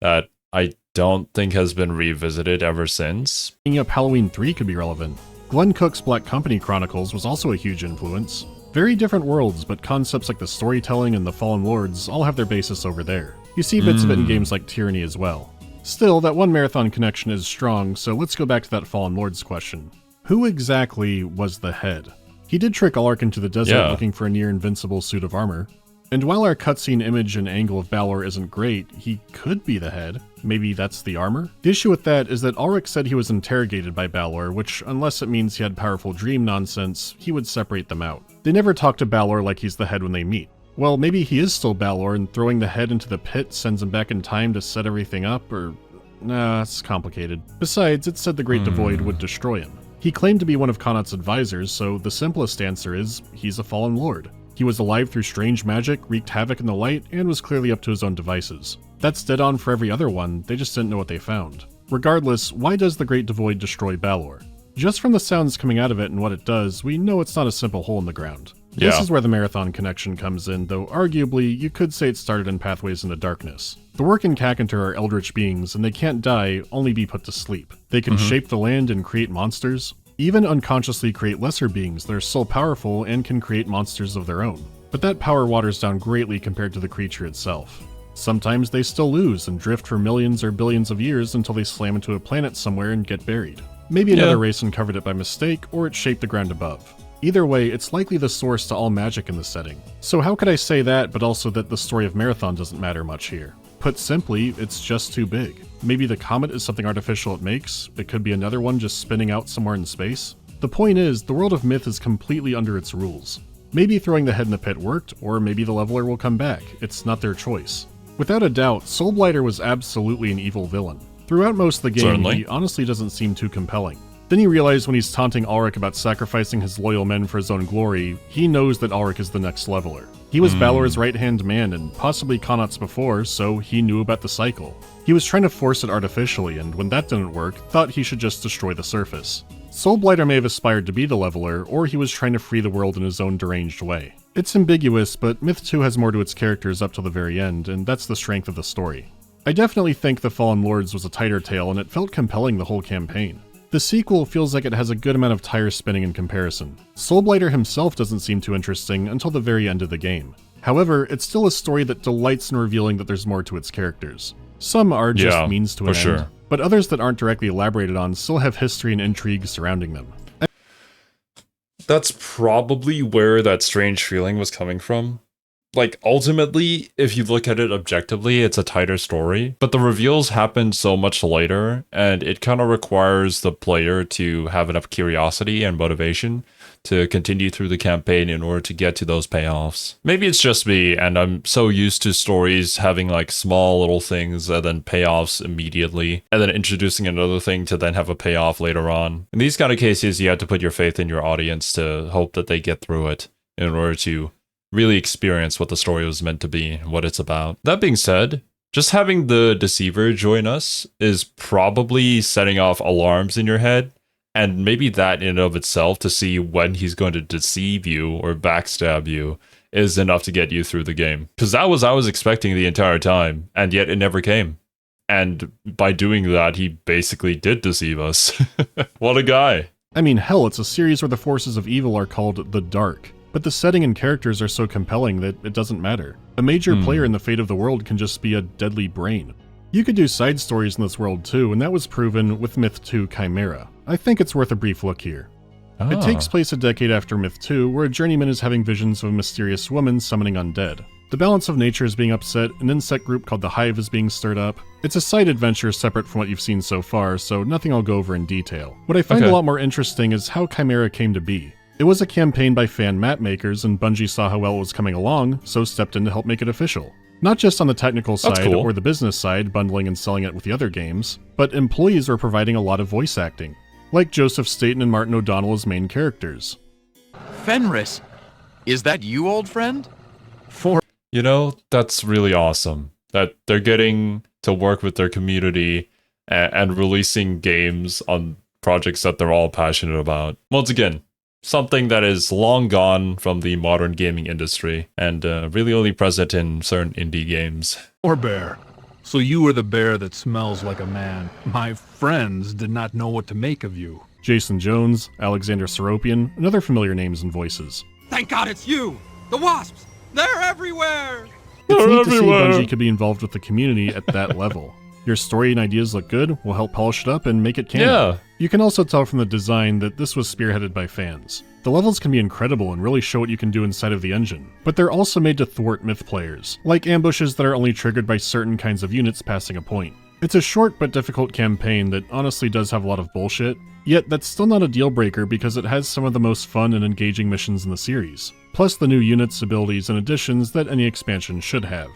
that I don't think has been revisited ever since. Bringing up Halloween 3 could be relevant. Glenn Cook's Black Company Chronicles was also a huge influence. Very different worlds, but concepts like the storytelling and the Fallen Lords all have their basis over there. You see bits of it in games like Tyranny as well. Still, that one marathon connection is strong, so let's go back to that Fallen Lords question. Who exactly was the head? He did trick Ulrich into the desert looking for a near-invincible suit of armor. And while our cutscene image and angle of Balor isn't great, he could be the head. Maybe that's the armor? The issue with that is that Ulrich said he was interrogated by Balor, which, unless it means he had powerful dream nonsense, he would separate them out. They never talk to Balor like he's the head when they meet. Well, maybe he is still Balor and throwing the head into the pit sends him back in time to set everything up, or— nah, it's complicated. Besides, it said the Great Devoid would destroy him. He claimed to be one of Connaught's advisors, so the simplest answer is, he's a fallen lord. He was alive through strange magic, wreaked havoc in the light, and was clearly up to his own devices. That's dead on for every other one, they just didn't know what they found. Regardless, why does the Great Devoid destroy Balor? Just from the sounds coming out of it and what it does, we know it's not a simple hole in the ground. This is where the marathon connection comes in, though arguably, you could say it started in Pathways into Darkness. The Work and Kakantar are eldritch beings, and they can't die, only be put to sleep. They can shape the land and create monsters, even unconsciously create lesser beings that are so powerful and can create monsters of their own. But that power waters down greatly compared to the creature itself. Sometimes they still lose and drift for millions or billions of years until they slam into a planet somewhere and get buried. Maybe another race uncovered it by mistake, or it shaped the ground above. Either way, it's likely the source to all magic in the setting. So how could I say that, but also that the story of Marathon doesn't matter much here? Put simply, it's just too big. Maybe the comet is something artificial it makes, it could be another one just spinning out somewhere in space. The point is, the world of myth is completely under its rules. Maybe throwing the head in the pit worked, or maybe the leveler will come back, it's not their choice. Without a doubt, Soulblighter was absolutely an evil villain. Throughout most of the game, he honestly doesn't seem too compelling. Then you realize when he's taunting Ulrich about sacrificing his loyal men for his own glory, he knows that Ulrich is the next leveler. He was Balor's right-hand man and possibly Connaught's before, so he knew about the cycle. He was trying to force it artificially, and when that didn't work, thought he should just destroy the surface. Soulblighter may have aspired to be the leveler, or he was trying to free the world in his own deranged way. It's ambiguous, but Myth 2 has more to its characters up till the very end, and that's the strength of the story. I definitely think The Fallen Lords was a tighter tale, and it felt compelling the whole campaign. The sequel feels like it has a good amount of tire spinning in comparison. Soulblighter himself doesn't seem too interesting until the very end of the game. However, it's still a story that delights in revealing that there's more to its characters. Some are just means to an end, but others that aren't directly elaborated on still have history and intrigue surrounding them. That's probably where that strange feeling was coming from. Like, ultimately, if you look at it objectively, it's a tighter story, but the reveals happen so much later, and it kind of requires the player to have enough curiosity and motivation to continue through the campaign in order to get to those payoffs. Maybe it's just me, and I'm so used to stories having like small little things and then payoffs immediately, and then introducing another thing to then have a payoff later on. In these kind of cases, you have to put your faith in your audience to hope that they get through it in order to really experience what the story was meant to be and what it's about. That being said, just having the Deceiver join us is probably setting off alarms in your head, and maybe that in and of itself to see when he's going to deceive you or backstab you is enough to get you through the game. Because that was I was expecting the entire time, and yet it never came. And by doing that, he basically did deceive us. What a guy. I mean, hell, it's a series where the forces of evil are called the Dark. But the setting and characters are so compelling that it doesn't matter. A major player in the fate of the world can just be a deadly brain. You could do side stories in this world too, and that was proven with Myth 2 Chimera. I think it's worth a brief look here. It takes place a decade after Myth 2, where a journeyman is having visions of a mysterious woman summoning undead. The balance of nature is being upset, an insect group called the Hive is being stirred up. It's a side adventure separate from what you've seen so far, so nothing I'll go over in detail. What I find a lot more interesting is how Chimera came to be. It was a campaign by fan map makers, and Bungie saw how well it was coming along, so stepped in to help make it official. Not just on the technical That's side cool. or the business side, bundling and selling it with the other games, but employees were providing a lot of voice acting, like Joseph Staten and Martin O'Donnell as main characters. Fenris, is that you, old friend? You know, that's really awesome that they're getting to work with their community and releasing games on projects that they're all passionate about. Once again, something that is long gone from the modern gaming industry and really only present in certain indie games. Or bear. So you are the bear that smells like a man. My friends did not know what to make of you. Jason Jones, Alexander Seropian, and other familiar names and voices. Thank God it's you! The wasps! They're everywhere! It's neat to see Bungie could be involved with the community at that level. Your story and ideas look good, we'll help polish it up and make it canon. Yeah. You can also tell from the design that this was spearheaded by fans. The levels can be incredible and really show what you can do inside of the engine, but they're also made to thwart myth players, like ambushes that are only triggered by certain kinds of units passing a point. It's a short but difficult campaign that honestly does have a lot of bullshit, yet that's still not a deal breaker because it has some of the most fun and engaging missions in the series, plus the new units, abilities, and additions that any expansion should have.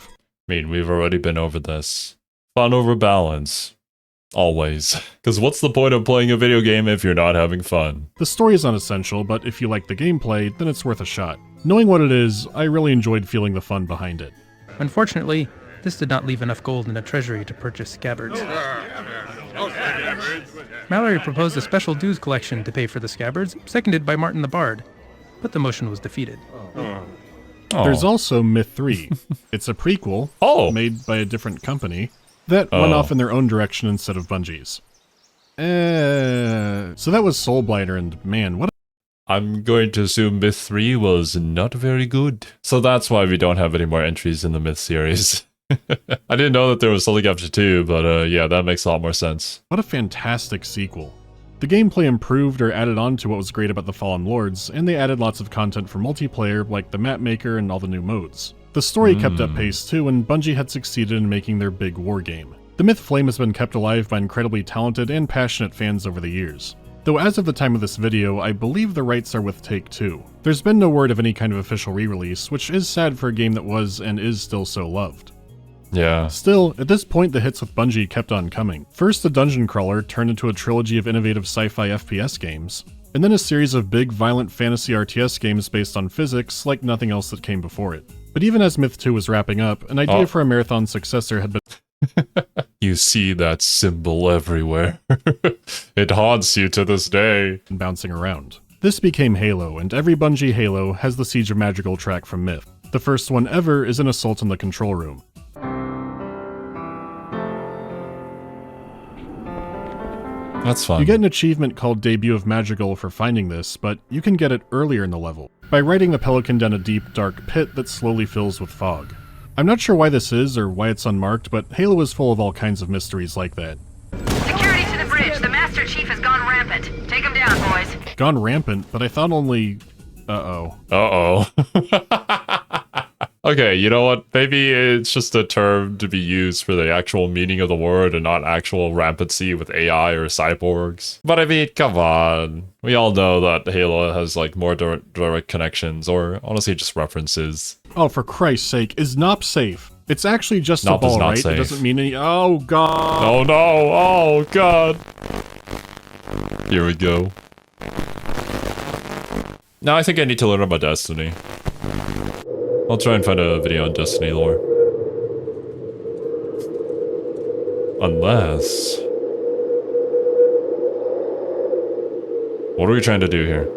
I mean, we've already been over this. Fun over balance. Always. Because what's the point of playing a video game if you're not having fun? The story is unessential, but if you like the gameplay, then it's worth a shot. Knowing what it is, I really enjoyed feeling the fun behind it. Unfortunately, this did not leave enough gold in the treasury to purchase scabbards. Mallory proposed a special dues collection to pay for the scabbards, seconded by Martin the Bard, but the motion was defeated. There's also Myth 3. It's a prequel, made by a different company, that went off in their own direction instead of Bungie's. So that was Soulblighter, and man, what I'm going to assume Myth 3 was not very good. So that's why we don't have any more entries in the Myth series. I didn't know that there was something after 2, but yeah, that makes a lot more sense. What a fantastic sequel. The gameplay improved or added on to what was great about the Fallen Lords, and they added lots of content for multiplayer like the map maker and all the new modes. The story kept up pace too, and Bungie had succeeded in making their big war game. The myth flame has been kept alive by incredibly talented and passionate fans over the years. Though as of the time of this video, I believe the rights are with Take-Two. There's been no word of any kind of official re-release, which is sad for a game that was and is still so loved. Yeah. Still, at this point the hits with Bungie kept on coming. First the Dungeon Crawler turned into a trilogy of innovative sci-fi FPS games, and then a series of big violent fantasy RTS games based on physics like nothing else that came before it. But even as Myth 2 was wrapping up, an idea for a marathon successor had been... You see that symbol everywhere. It haunts you to this day. Bouncing around. This became Halo, and every Bungie Halo has the Siege of Madrigal track from Myth. The first one ever is an assault on the control room. That's fun. You get an achievement called Debut of Madrigal for finding this, but you can get it earlier in the level, by riding the Pelican down a deep, dark pit that slowly fills with fog. I'm not sure why this is, or why it's unmarked, but Halo is full of all kinds of mysteries like that. Security to the bridge! The Master Chief has gone rampant! Take him down, boys! Gone rampant, but I thought only... Uh-oh. Uh-oh. Okay, you know what? Maybe it's just a term to be used for the actual meaning of the word and not actual rampancy with AI or cyborgs. But I mean, come on. We all know that Halo has like more direct connections, or honestly just references. Oh, for Christ's sake, is NOP safe? It's actually just a NOP is ball, not right? safe. It doesn't mean any... Oh, God! Oh, no! Oh, God! Here we go. Now I think I need to learn about Destiny. I'll try and find a video on Destiny lore. Unless... What are we trying to do here?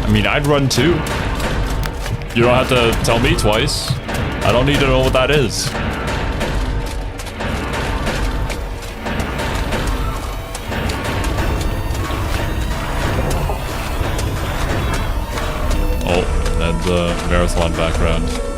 I mean, I'd run too. You don't have to tell me twice. I don't need to know what that is. Oh, and the marathon background.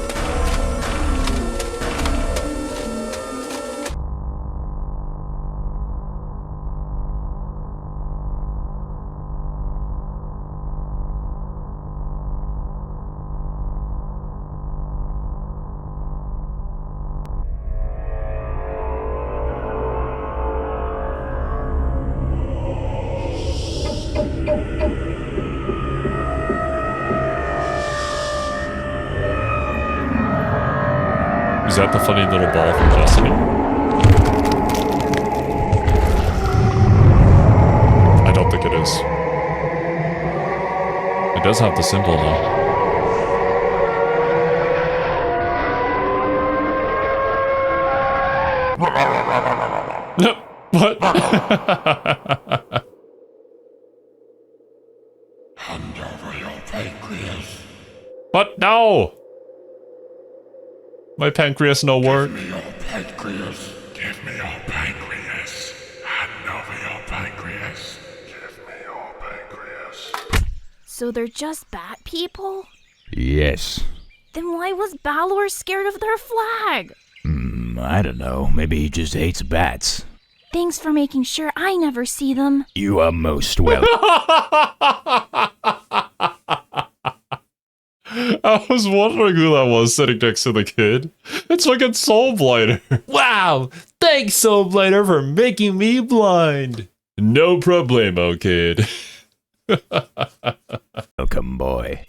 Is that the funny little ball from Destiny? I don't think it is. It does have the symbol though. What? Hand over your pancreas. What? No! My pancreas no work. Give me your pancreas. Give me your pancreas. Hand over your pancreas. Give me your pancreas. So they're just bat people? Yes. Then why was Balor scared of their flag? I don't know. Maybe he just hates bats. Thanks for making sure I never see them. You are most welcome. I was wondering who that was sitting next to the kid. It's fucking Soulblighter. Wow! Thanks, Soulblighter, for making me blind. No problemo, kid. Welcome, boy.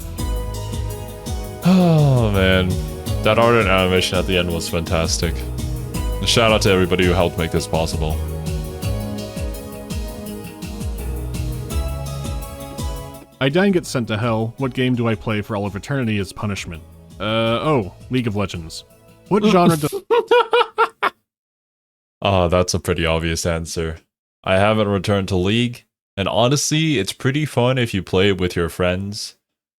Oh, man. That art and animation at the end was fantastic. Shout out to everybody who helped make this possible. I die and get sent to hell. What game do I play for all of eternity as punishment? Oh, League of Legends. What genre does... That's a pretty obvious answer. I haven't returned to League, and honestly, it's pretty fun if you play it with your friends.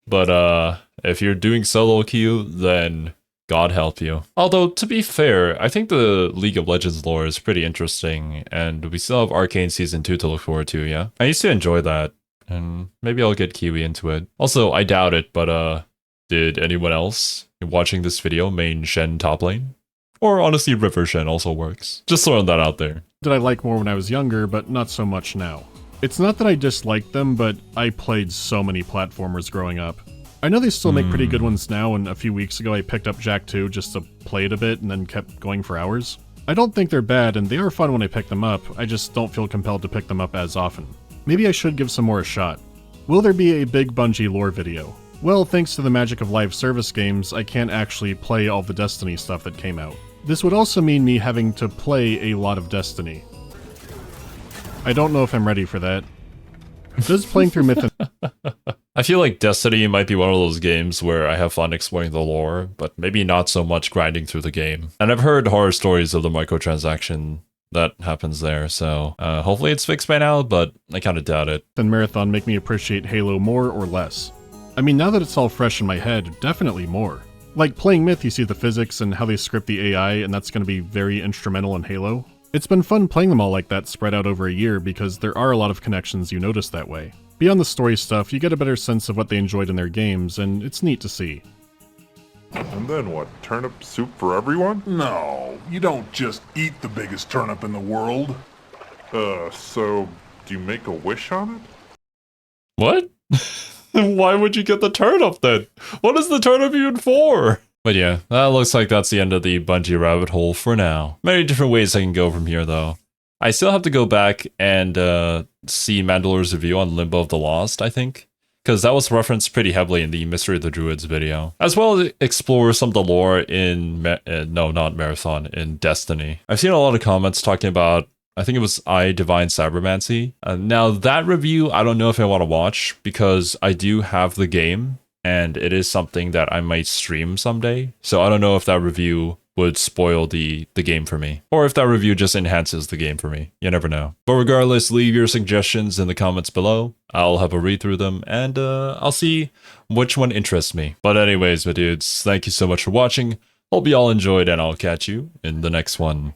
But, if you're doing solo queue, then God help you. Although, to be fair, I think the League of Legends lore is pretty interesting, and we still have Arcane Season 2 to look forward to, yeah? I used to enjoy that. And maybe I'll get Kiwi into it. Also, I doubt it, but did anyone else watching this video main Shen top lane? Or honestly, River Shen also works. Just throwing that out there. Did I like more when I was younger, but not so much now. It's not that I disliked them, but I played so many platformers growing up. I know they still make pretty good ones now, and a few weeks ago I picked up Jak 2 just to play it a bit and then kept going for hours. I don't think they're bad, and they are fun when I pick them up, I just don't feel compelled to pick them up as often. Maybe I should give some more a shot. Will there be a big Bungie lore video? Well, thanks to the magic of live service games, I can't actually play all the Destiny stuff that came out. This would also mean me having to play a lot of Destiny. I don't know if I'm ready for that. Does playing through Myth and... I feel like Destiny might be one of those games where I have fun exploring the lore, but maybe not so much grinding through the game. And I've heard horror stories of the microtransaction that happens there, so hopefully it's fixed by now, but I kind of doubt it. And Marathon make me appreciate Halo more or less. I mean, now that it's all fresh in my head, definitely more. Like playing Myth, you see the physics and how they script the AI, and that's going to be very instrumental in Halo. It's been fun playing them all like that spread out over a year because there are a lot of connections you notice that way. Beyond the story stuff, you get a better sense of what they enjoyed in their games, and it's neat to see. And then what, turnip soup for everyone? No, you don't just eat the biggest turnip in the world. So do you make a wish on it? What? Why would you get the turnip then? What is the turnip even for? But yeah, that looks like that's the end of the Bungie rabbit hole for now. Many different ways I can go from here though. I still have to go back and see Mandalore's review on Limbo of the Lost, I think. Because that was referenced pretty heavily in the Mystery of the Druids video. As well as explore some of the lore in, no, not Marathon, in Destiny. I've seen a lot of comments talking about, I think it was I Divine Cybermancy. Now that review, I don't know if I want to watch because I do have the game and it is something that I might stream someday. So I don't know if that review would spoil the game for me. Or if that review just enhances the game for me. You never know. But regardless, leave your suggestions in the comments below. I'll have a read through them and I'll see which one interests me. But anyways, my dudes, thank you so much for watching. Hope you all enjoyed and I'll catch you in the next one.